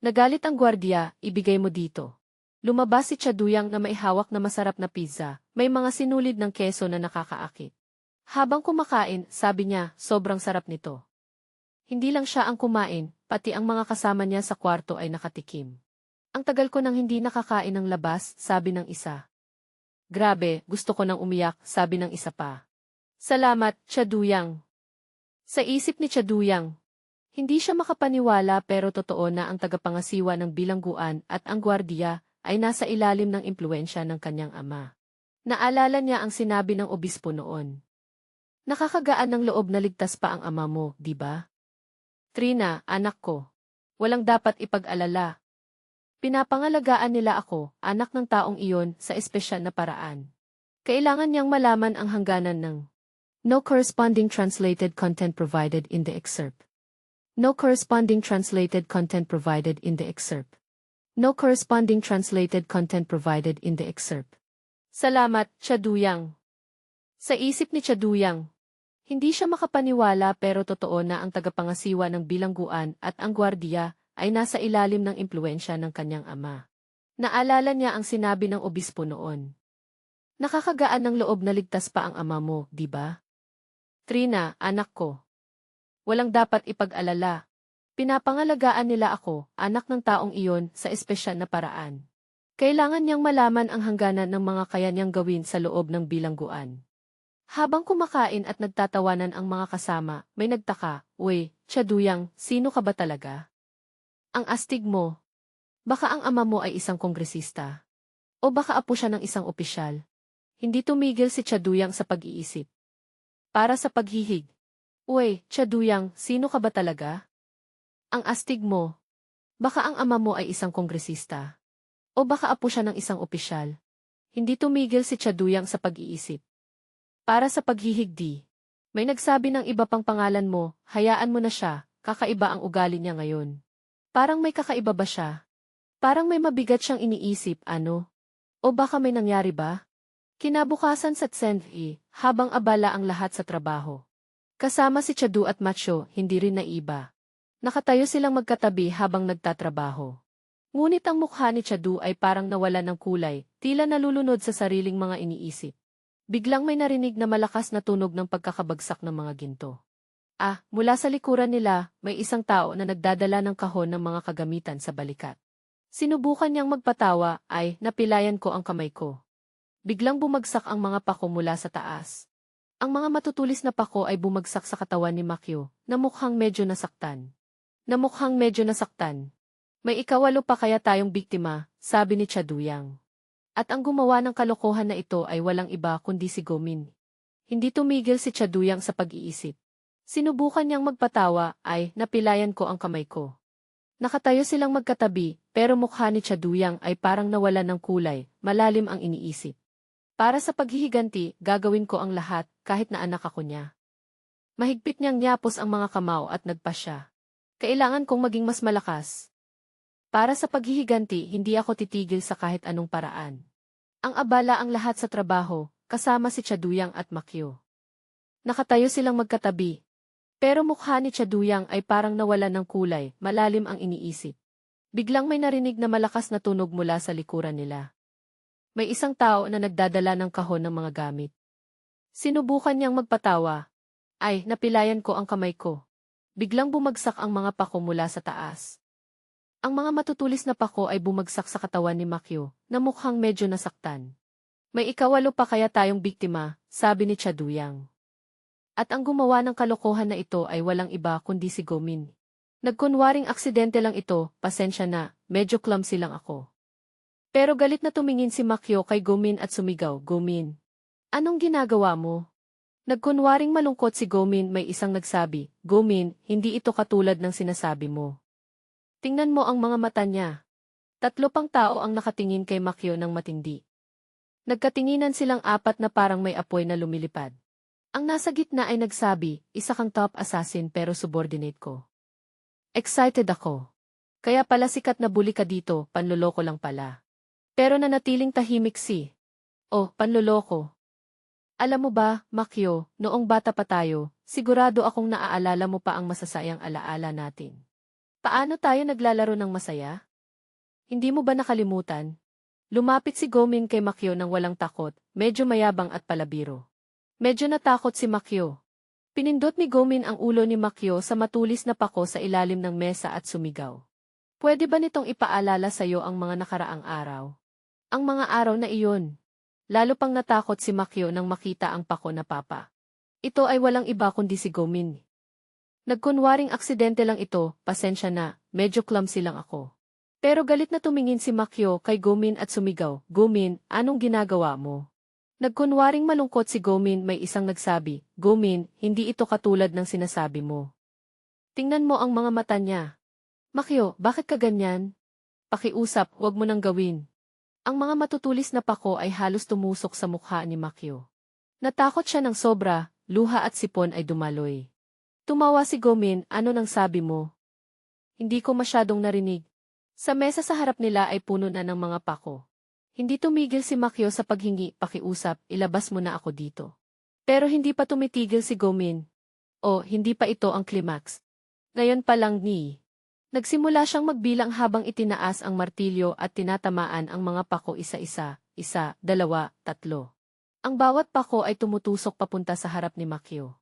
Nagalit ang gwardiya, ibigay mo dito. Lumabas si Chaduyang na may hawak na masarap na pizza, may mga sinulid ng keso na nakakaakit. Habang kumakain, sabi niya, sobrang sarap nito. Hindi lang siya ang kumain, pati ang mga kasama niya sa kwarto ay nakatikim. Ang tagal ko nang hindi nakakain ng labas, sabi ng isa. Grabe, gusto ko nang umiyak, sabi ng isa pa. Salamat, Chaduyang. Sa isip ni Chaduyang, hindi siya makapaniwala pero totoo na ang tagapangasiwa ng bilangguan at ang gwardiya ay nasa ilalim ng impluwensya ng kanyang ama. Naalala niya ang sinabi ng obispo noon. Nakakagaan ng loob na ligtas pa ang ama mo, di ba? Trina, anak ko. Walang dapat ipag-alala. Pinapangalagaan nila ako, anak ng taong iyon, sa espesyal na paraan. Kailangan niyang malaman ang hangganan ng No corresponding translated content provided in the excerpt. No corresponding translated content provided in the excerpt. No corresponding translated content provided in the excerpt. Salamat, Chaduyang. Sa isip ni Chaduyang, hindi siya makapaniwala pero totoo na ang tagapangasiwa ng bilangguan at ang gwardiya ay nasa ilalim ng impluwensya ng kanyang ama. Naalala niya ang sinabi ng obispo noon. Nakakagaan ng loob na ligtas pa ang ama mo, di ba? Trina, anak ko. Walang dapat ipag-alala. Pinapangalagaan nila ako, anak ng taong iyon, sa espesyal na paraan. Kailangan niyang malaman ang hangganan ng mga kaya niyang gawin sa loob ng bilangguan. Habang kumakain at nagtatawanan ang mga kasama, may nagtaka, "Uy, Chaduyang, sino ka ba talaga? Ang astig mo. Baka ang ama mo ay isang kongresista. O baka apo siya ng isang opisyal." Hindi tumigil si Chaduyang sa pag-iisip. Para sa paghihig. "Uy, Chaduyang, sino ka ba talaga? Ang astig mo. Baka ang ama mo ay isang kongresista. O baka apo siya ng isang opisyal." Hindi tumigil si Chaduyang sa pag-iisip. Para sa paghihig di. May nagsabi ng iba pang pangalan mo, hayaan mo na siya, kakaiba ang ugali niya ngayon. Parang may kakaiba ba siya? Parang may mabigat siyang iniisip, ano? O baka may nangyari ba? Kinabukasan sa Tsenfi, habang abala ang lahat sa trabaho. Kasama si Chadu at Macho, hindi rin naiba. Nakatayo silang magkatabi habang nagtatrabaho. Ngunit ang mukha ni Chadu ay parang nawala ng kulay, tila nalulunod sa sariling mga iniisip. Biglang may narinig na malakas na tunog ng pagkakabagsak ng mga ginto. Mula sa likuran nila, may isang tao na nagdadala ng kahon ng mga kagamitan sa balikat. Sinubukan niyang magpatawa, ay napilayan ko ang kamay ko. Biglang bumagsak ang mga pako mula sa taas. Ang mga matutulis na pako ay bumagsak sa katawan ni Makyo, na mukhang medyo nasaktan. May ikawalo pa kaya tayong biktima, sabi ni Chaduyang. At ang gumawa ng kalokohan na ito ay walang iba kundi si Gomin. Hindi tumigil si Chaduyang sa pag-iisip. Sinubukan niyang magpatawa, ay napilayan ko ang kamay ko. Nakatayo silang magkatabi, pero mukha ni Chaduyang ay parang nawalan ng kulay, malalim ang iniisip. Para sa paghihiganti, gagawin ko ang lahat, kahit na anak ako niya. Mahigpit niyang niyapos ang mga kamao at nagpasya. Kailangan kong maging mas malakas. Para sa paghihiganti, hindi ako titigil sa kahit anong paraan. Ang abala ang lahat sa trabaho, kasama si Chaduyang at Makyo. Nakatayo silang magkatabi. Pero mukha ni Chaduyang ay parang nawalan ng kulay, malalim ang iniisip. Biglang may narinig na malakas na tunog mula sa likuran nila. May isang tao na nagdadala ng kahon ng mga gamit. Sinubukan niyang magpatawa. Ay, napilayan ko ang kamay ko. Biglang bumagsak ang mga pako mula sa taas. Ang mga matutulis na pako ay bumagsak sa katawan ni Makyo, na mukhang medyo nasaktan. May ikawalo pa kaya tayong biktima, sabi ni Chaduyang. At ang gumawa ng kalokohan na ito ay walang iba kundi si Gomin. Nagkunwaring aksidente lang ito, pasensya na, medyo clumsy lang ako. Pero galit na tumingin si Makyo kay Gomin at sumigaw, Gomin. Anong ginagawa mo? Nagkunwaring malungkot si Gomin, may isang nagsabi, Gomin, hindi ito katulad ng sinasabi mo. Tingnan mo ang mga mata niya. 3 pang tao ang nakatingin kay Makyo ng matindi. Nagkatinginan silang 4 na parang may apoy na lumilipad. Ang nasa gitna ay nagsabi, isa kang top assassin pero subordinate ko. Excited ako. Kaya pala sikat na bully ka dito, panloloko lang pala. Pero nanatiling tahimik si. Oh, panloloko. Alam mo ba, Makyo, noong bata pa tayo, sigurado akong naaalala mo pa ang masasayang alaala natin. Paano tayo naglalaro ng masaya? Hindi mo ba nakalimutan? Lumapit si Gomin kay Makyo nang walang takot, medyo mayabang at palabiro. Medyo natakot si Makyo. Pinindot ni Gomin ang ulo ni Makyo sa matulis na pako sa ilalim ng mesa at sumigaw. Pwede ba nitong ipaalala sa iyo ang mga nakaraang araw? Ang mga araw na iyon. Lalo pang natakot si Makyo nang makita ang pako na papa. Ito ay walang iba kundi si Gomin. Nagkunwaring aksidente lang ito, pasensya na, medyo clumsy lang ako. Pero galit na tumingin si Makyo kay Gomin at sumigaw, Gomin, anong ginagawa mo? Nagkunwaring malungkot si Gomin, may isang nagsabi, Gomin, hindi ito katulad ng sinasabi mo. Tingnan mo ang mga mata niya. Makyo, bakit ka ganyan? Pakiusap, huwag mo nang gawin. Ang mga matutulis na pako ay halos tumusok sa mukha ni Makyo. Natakot siya ng sobra, luha at sipon ay dumaloy. Tumawa si Gomin, ano nang sabi mo? Hindi ko masyadong narinig. Sa mesa sa harap nila ay puno na ng mga pako. Hindi tumigil si Makyo sa paghingi, pakiusap, ilabas mo na ako dito. Pero hindi pa tumitigil si Gomin. O, hindi pa ito ang climax. Ngayon pa lang ni. Nagsimula siyang magbilang habang itinaas ang martilyo at tinatamaan ang mga pako isa-isa, 1, 2, 3. Ang bawat pako ay tumutusok papunta sa harap ni Makyo.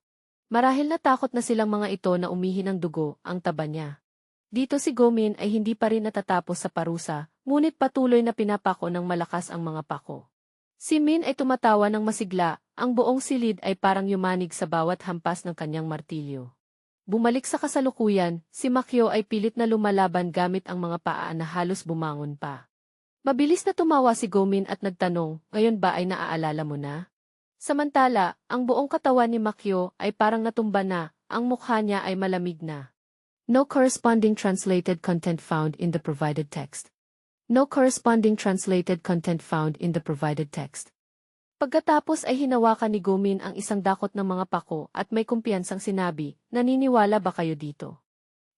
Marahil natakot na silang mga ito na umihi ng dugo, ang taba niya. Dito si Gomin ay hindi pa rin natatapos sa parusa, ngunit patuloy na pinapako ng malakas ang mga pako. Si Min ay tumatawa ng masigla, ang buong silid ay parang yumanig sa bawat hampas ng kanyang martilyo. Bumalik sa kasalukuyan, si Makyo ay pilit na lumalaban gamit ang mga paa na halos bumangon pa. Mabilis na tumawa si Gomin at nagtanong, ngayon ba ay naaalala mo na? Samantala, ang buong katawan ni Makyo ay parang natumba na, ang mukha niya ay malamig na. No corresponding translated content found in the provided text. No corresponding translated content found in the provided text. Pagkatapos ay hinawakan ni Gomin ang isang dakot ng mga pako at may kumpiyansang sinabi, naniniwala ba kayo dito?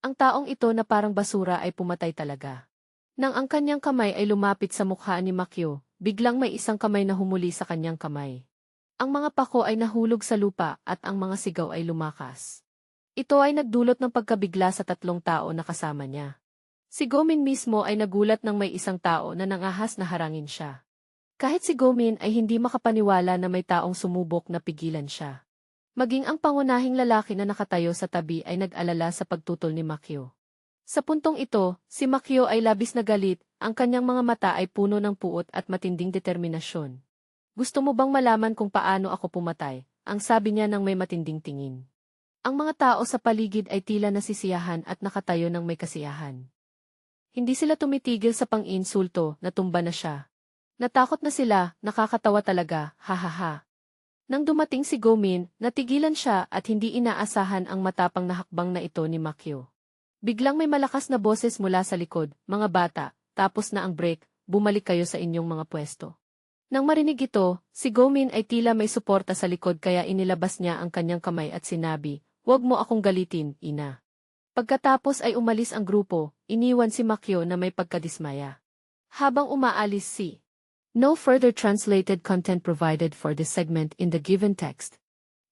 Ang taong ito na parang basura ay pumatay talaga. Nang ang kanyang kamay ay lumapit sa mukha ni Makyo, biglang may isang kamay na humuli sa kanyang kamay. Ang mga pako ay nahulog sa lupa at ang mga sigaw ay lumakas. Ito ay nagdulot ng pagkabigla sa 3 tao na kasama niya. Si Gomin mismo ay nagulat nang may isang tao na nangahas na harangin siya. Kahit si Gomin ay hindi makapaniwala na may taong sumubok na pigilan siya. Maging ang pangunahing lalaki na nakatayo sa tabi ay nag-alala sa pagtutol ni Makyo. Sa puntong ito, si Makyo ay labis na galit, ang kanyang mga mata ay puno ng puot at matinding determinasyon. Gusto mo bang malaman kung paano ako pumatay? Ang sabi niya nang may matinding tingin. Ang mga tao sa paligid ay tila nasisiyahan at nakatayo ng may kasiyahan. Hindi sila tumitigil sa pang-insulto, natumba na siya. Natakot na sila, nakakatawa talaga, hahaha. Nang dumating si Gomin, natigilan siya at hindi inaasahan ang matapang na hakbang na ito ni Makyo. Biglang may malakas na boses mula sa likod, "Mga bata, tapos na ang break, bumalik kayo sa inyong mga pwesto." Nang marinig ito, si Gomin ay tila may suporta sa likod kaya inilabas niya ang kanyang kamay at sinabi, "Huwag mo akong galitin, ina." Pagkatapos ay umalis ang grupo, iniwan si Makyo na may pagkadismaya. Habang umaalis si No further translated content provided for this segment in the given text.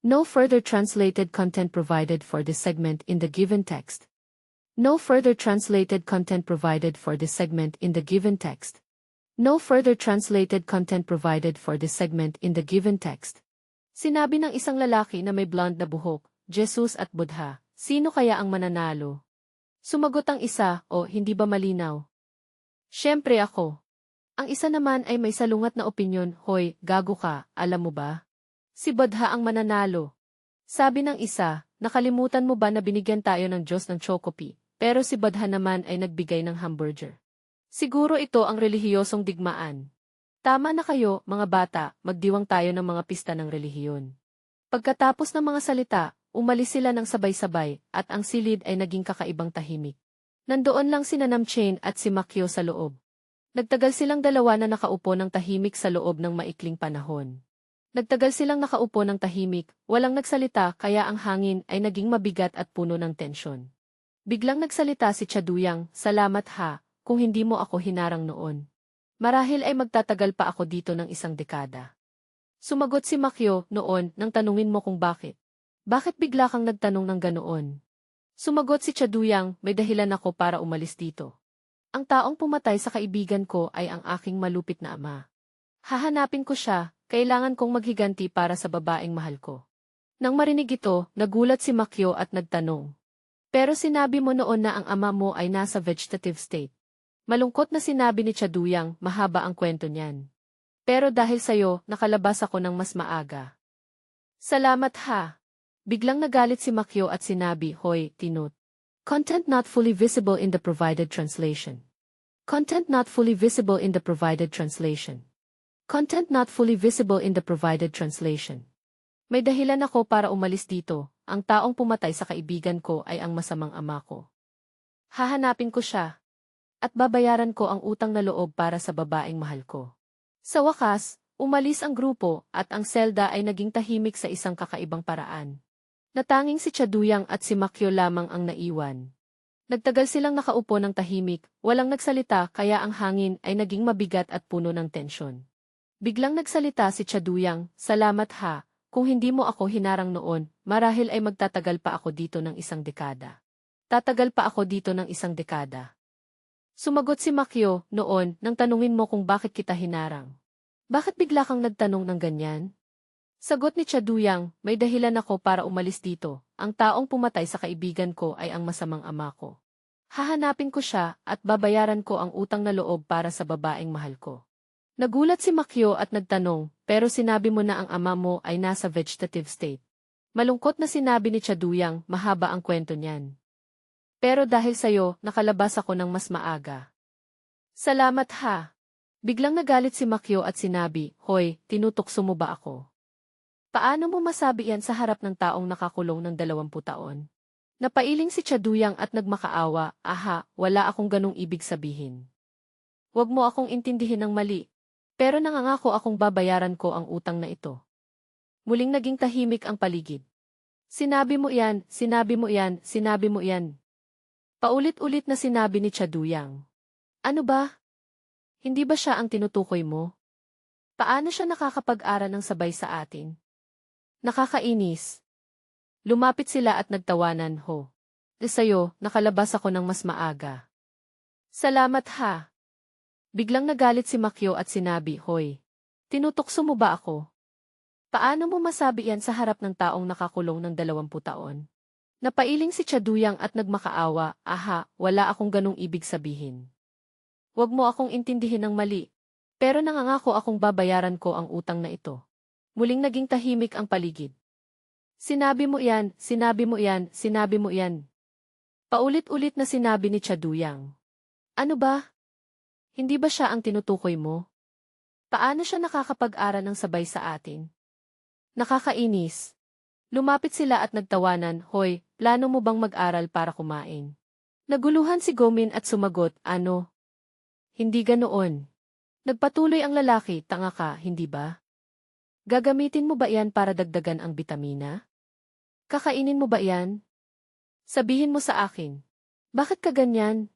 No further translated content provided for this segment in the given text. No further translated content provided for this segment in the given text. No further translated content provided for this segment in the given text. Sinabi ng isang lalaki na may blonde na buhok, "Jesus at Buddha, sino kaya ang mananalo?" Sumagot ang isa, "O, hindi ba malinaw?" "Siyempre ako." Ang isa naman ay may salungat na opinyon, "Hoy, gago ka, alam mo ba? Si Buddha ang mananalo." Sabi ng isa, "Nakalimutan mo ba na binigyan tayo ng Diyos ng Chocopi, pero si Buddha naman ay nagbigay ng hamburger? Siguro ito ang relihiyosong digmaan." Tama na kayo, mga bata, magdiwang tayo ng mga pista ng relihiyon. Pagkatapos ng mga salita, umalis sila ng sabay-sabay, at ang silid ay naging kakaibang tahimik. Nandoon lang si Namchain at si Makyo sa loob. Nagtagal silang dalawa na nakaupo ng tahimik sa loob ng maikling panahon. Nagtagal silang nakaupo ng tahimik, walang nagsalita kaya ang hangin ay naging mabigat at puno ng tensyon. Biglang nagsalita si Chaduyang, "Salamat ha, kung hindi mo ako hinarang noon. Marahil ay magtatagal pa ako dito ng 1 dekada." Sumagot si Makyo, "Noon, nang tanungin mo kung bakit. Bakit bigla kang nagtanong ng ganoon?" Sumagot si Chaduyang, "May dahilan ako para umalis dito. Ang taong pumatay sa kaibigan ko ay ang aking malupit na ama. Hahanapin ko siya, kailangan kong maghiganti para sa babaeng mahal ko." Nang marinig ito, nagulat si Makyo at nagtanong, "Pero sinabi mo noon na ang ama mo ay nasa vegetative state." Malungkot na sinabi ni Chaduyang, "Mahaba ang kwento niyan. Pero dahil sa'yo, nakalabas ako ng mas maaga." "Salamat ha." Biglang nagalit si Makyo at sinabi, "Hoy, Tinut. Content not fully visible in the provided translation. Content not fully visible in the provided translation. Content not fully visible in the provided translation." May dahilan ako para umalis dito, ang taong pumatay sa kaibigan ko ay ang masamang ama ko. Hahanapin ko siya. At babayaran ko ang utang na loob para sa babaeng mahal ko. Sa wakas, umalis ang grupo at ang selda ay naging tahimik sa isang kakaibang paraan. Natanging si Chaduyang at si Makyo lamang ang naiwan. Nagtagal silang nakaupo ng tahimik, walang nagsalita kaya ang hangin ay naging mabigat at puno ng tensyon. Biglang nagsalita si Chaduyang, "Salamat ha, kung hindi mo ako hinarang noon, marahil ay magtatagal pa ako dito ng 1 dekada. Tatagal pa ako dito ng 1 dekada." Sumagot si Makyo, "Noon, nang tanungin mo kung bakit kita hinarang. Bakit bigla kang nagtanong ng ganyan?" Sagot ni Chaduyang, "May dahilan ako para umalis dito, ang taong pumatay sa kaibigan ko ay ang masamang ama ko. Hahanapin ko siya at babayaran ko ang utang na loob para sa babaeng mahal ko." Nagulat si Makyo at nagtanong, "Pero sinabi mo na ang ama mo ay nasa vegetative state." Malungkot na sinabi ni Chaduyang, "Mahaba ang kwento niyan. Pero dahil sa'yo, nakalabas ako ng mas maaga." "Salamat ha." Biglang nagalit si Makyo at sinabi, "Hoy, tinutukso mo ba ako? Paano mo masabi yan sa harap ng taong nakakulong ng 20 taon? Napailing si Chaduyang at nagmakaawa, "Aha, wala akong ganong ibig sabihin. Huwag mo akong intindihin ng mali. Pero nangangako akong babayaran ko ang utang na ito." Muling naging tahimik ang paligid. "Sinabi mo yan, sinabi mo yan, sinabi mo yan." Paulit-ulit na sinabi ni Chaduyang. "Ano ba? Hindi ba siya ang tinutukoy mo? Paano siya nakakapag-aral ng sabay sa atin? Nakakainis." Lumapit sila at nagtawanan, "Ho. Sa'yo, nakalabas ako ng mas maaga." "Salamat ha." Biglang nagalit si Makyo at sinabi, "Hoy. Tinutukso mo ba ako? Paano mo masabi yan sa harap ng taong nakakulong ng 20 taon? Napailing si Chaduyang at nagmakaawa, "Aha, wala akong ganong ibig sabihin. Huwag mo akong intindihin ng mali. Pero nangangako akong babayaran ko ang utang na ito." Muling naging tahimik ang paligid. "Sinabi mo yan, sinabi mo yan, sinabi mo yan." Paulit-ulit na sinabi ni Chaduyang. "Ano ba? Hindi ba siya ang tinutukoy mo? Paano siya nakakapag-aral ng sabay sa atin? Nakakainis." Lumapit sila at nagtawanan, "Hoy, plano mo bang mag-aral para kumain? Naguluhan si Gomin at sumagot, ano? Hindi ganoon. Nagpatuloy ang lalaki, tanga ka, hindi ba? Gagamitin mo ba yan para dagdagan ang bitamina? Kakainin mo ba yan? Sabihin mo sa akin. Bakit ka ganyan?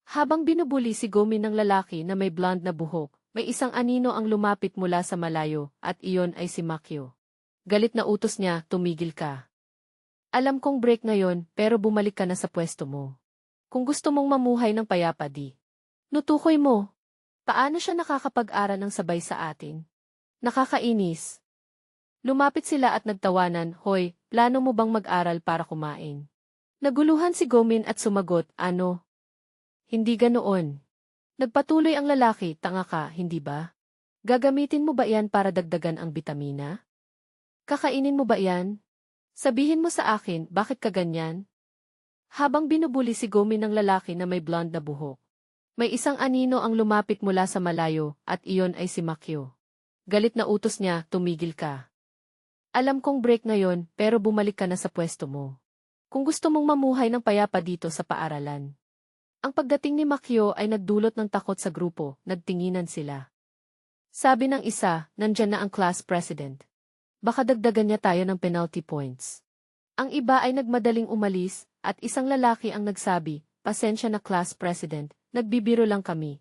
Habang binubuli si Gomin ng lalaki na may blonde na buhok, may isang anino ang lumapit mula sa malayo, at iyon ay si Makyo. Galit na utos niya, tumigil ka. Alam kong break ngayon, pero bumalik ka na sa pwesto mo. Kung gusto mong mamuhay ng payapa di. Nutukoy mo. Paano siya nakakapag-aral ng sabay sa atin? Nakakainis. Lumapit sila at nagtawanan, hoy, plano mo bang mag-aral para kumain? Naguluhan si Gomin at sumagot, ano? Hindi ganoon. Nagpatuloy ang lalaki, tanga ka, hindi ba? Gagamitin mo ba yan para dagdagan ang bitamina? Kakainin mo ba yan? Sabihin mo sa akin, bakit ka ganyan? Habang binubuli si Gomin ng lalaki na may blonde na buhok, may isang anino ang lumapit mula sa malayo, at iyon ay si Makyo. Galit na utos niya, tumigil ka. Alam kong break ngayon, pero bumalik ka na sa pwesto mo. Kung gusto mong mamuhay ng payapa dito sa paaralan. Ang pagdating ni Makyo ay nagdulot ng takot sa grupo, nagtinginan sila. Sabi ng isa, nandyan na ang class president. Baka dagdagan niya tayo ng penalty points. Ang iba ay nagmadaling umalis, at isang lalaki ang nagsabi, pasensya na class president, nagbibiro lang kami.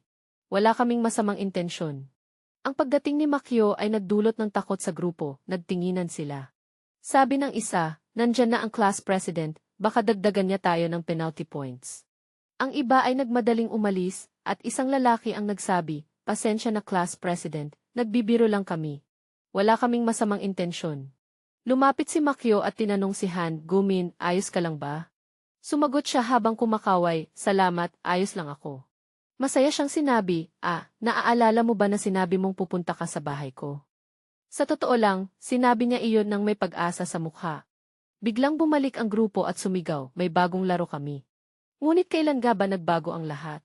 Wala kaming masamang intensyon. Ang pagdating ni Makyo ay nagdulot ng takot sa grupo, nagtinginan sila. Sabi ng isa, nandyan na ang class president, baka dagdagan niya tayo ng penalty points. Ang iba ay nagmadaling umalis, at isang lalaki ang nagsabi, pasensya na class president, nagbibiro lang kami. Wala kaming masamang intensyon. Lumapit si Makyo at tinanong si Han, Gomin, ayos ka lang ba? Sumagot siya habang kumakaway, salamat, ayos lang ako. Masaya siyang sinabi, naaalala mo ba na sinabi mong pupunta ka sa bahay ko? Sa totoo lang, sinabi niya iyon nang may pag-asa sa mukha. Biglang bumalik ang grupo at sumigaw, may bagong laro kami. Ngunit kailan ga ba nagbago ang lahat?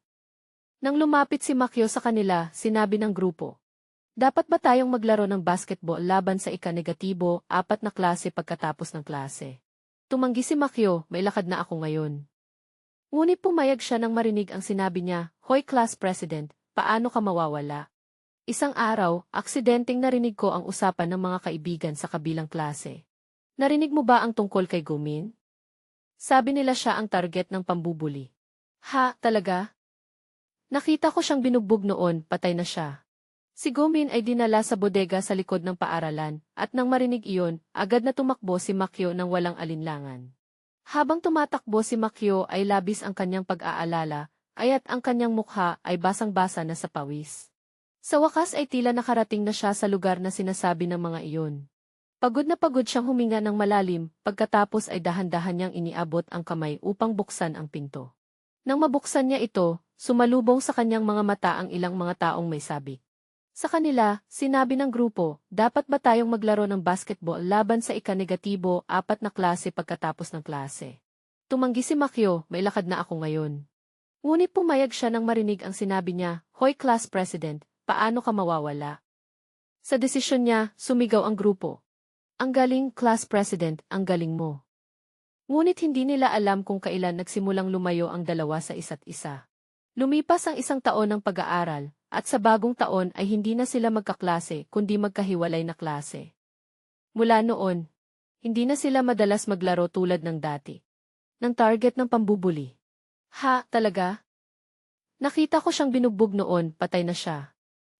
Nang lumapit si Makyo sa kanila, sinabi ng grupo, dapat ba tayong maglaro ng basketball laban sa ika-negatibo, 4 na klase pagkatapos ng klase? Tumanggi si Makyo, may lakad na ako ngayon. Ngunit pumayag siya nang marinig ang sinabi niya, hoy class president, paano ka mawawala? Isang araw, aksidenteng narinig ko ang usapan ng mga kaibigan sa kabilang klase. Narinig mo ba ang tungkol kay Gomin? Sabi nila siya ang target ng pambubuli. Ha, talaga? Nakita ko siyang binugbog noon, patay na siya. Si Gomin ay dinala sa bodega sa likod ng paaralan, at nang marinig iyon, agad na tumakbo si Makyo nang walang alinlangan. Habang tumatakbo si Makyo ay labis ang kanyang pag-aalala, aya't ang kanyang mukha ay basang-basa na sa pawis. Sa wakas ay tila nakarating na siya sa lugar na sinasabi ng mga iyon. Pagod na pagod siyang huminga ng malalim, pagkatapos ay dahan-dahan niyang iniabot ang kamay upang buksan ang pinto. Nang mabuksan niya ito, sumalubong sa kanyang mga mata ang ilang mga taong may sabik. Sa kanila, sinabi ng grupo, dapat ba tayong maglaro ng basketball laban sa ika-negatibo, 4 na klase pagkatapos ng klase? Tumanggi si Makyo, may lakad na ako ngayon. Ngunit pumayag siya nang marinig ang sinabi niya, hoy class president, paano ka mawawala? Sa desisyon niya, sumigaw ang grupo. Ang galing, class president, ang galing mo. Ngunit hindi nila alam kung kailan nagsimulang lumayo ang dalawa sa isa't isa. Lumipas ang 1 taon ng pag-aaral, at sa bagong taon ay hindi na sila magkaklase kundi magkahiwalay na klase. Mula noon, hindi na sila madalas maglaro tulad ng dati. Ng target ng pambubuli. Ha, talaga? Nakita ko siyang binugbog noon, patay na siya.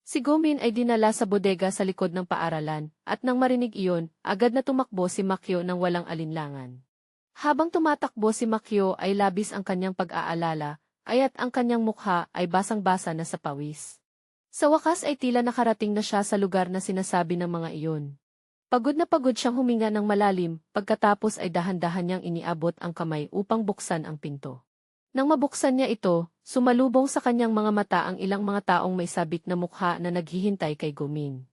Si Gomin ay dinala sa bodega sa likod ng paaralan, at nang marinig iyon, agad na tumakbo si Makyo nang walang alinlangan. Habang tumatakbo si Makyo ay labis ang kanyang pag-aalala, aya't ang kanyang mukha ay basang-basa na sa pawis. Sa wakas ay tila nakarating na siya sa lugar na sinasabi ng mga iyon. Pagod na pagod siyang huminga ng malalim, pagkatapos ay dahan-dahan niyang iniabot ang kamay upang buksan ang pinto. Nang mabuksan niya ito, sumalubong sa kanyang mga mata ang ilang mga taong may sabik na mukha na naghihintay kay Gomin.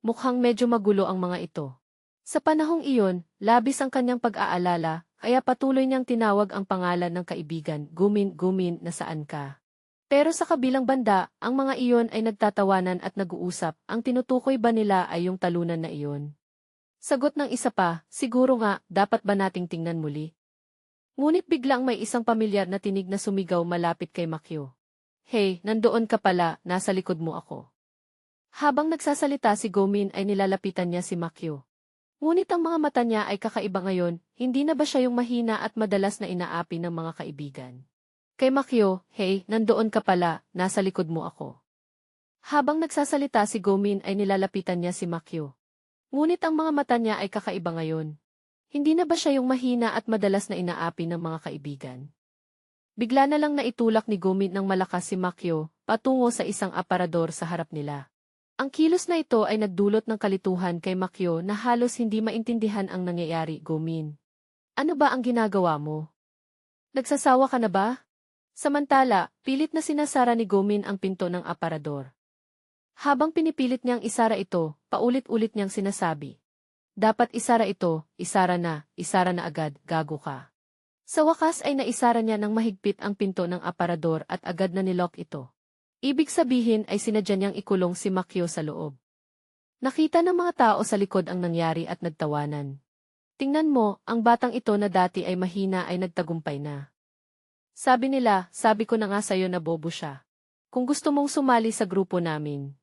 Mukhang medyo magulo ang mga ito. Sa panahong iyon, labis ang kanyang pag-aalala, kaya patuloy niyang tinawag ang pangalan ng kaibigan, Gomin, Gomin, nasaan ka? Pero sa kabilang banda, ang mga iyon ay nagtatawanan at nag-uusap, ang tinutukoy ba nila ay yung talunan na iyon? Sagot ng isa pa, siguro nga, dapat ba nating tingnan muli? Ngunit biglang may isang pamilyar na tinig na sumigaw malapit kay Makyo. Hey, nandoon ka pala, nasa likod mo ako. Habang nagsasalita si Gomin ay nilalapitan niya si Makyo. Ngunit ang mga mata niya ay kakaiba ngayon, hindi na ba siya yung mahina at madalas na inaapi ng mga kaibigan? Kay Makyo, hey, nandoon ka pala, nasa likod mo ako. Habang nagsasalita si Gomin ay nilalapitan niya si Makyo. Ngunit ang mga mata niya ay kakaiba ngayon. Hindi na ba siya yung mahina at madalas na inaapi ng mga kaibigan? Bigla na lang naitulak ni Gomin ng malakas si Makyo, patungo sa isang aparador sa harap nila. Ang kilos na ito ay nagdulot ng kalituhan kay Makyo na halos hindi maintindihan ang nangyayari, Gomin. Ano ba ang ginagawa mo? Nagsasawa ka na ba? Samantala, pilit na sinasara ni Gomin ang pinto ng aparador. Habang pinipilit niyang isara ito, paulit-ulit niyang sinasabi. Dapat isara ito, isara na agad, gago ka. Sa wakas ay naisara niya ng mahigpit ang pinto ng aparador at agad na nilock ito. Ibig sabihin ay sinadya niyang ikulong si Makyo sa loob. Nakita ng mga tao sa likod ang nangyari at nagtawanan. Tingnan mo, ang batang ito na dati ay mahina ay nagtagumpay na. Sabi nila, sabi ko na nga sa'yo na bobo siya. Kung gusto mong sumali sa grupo namin,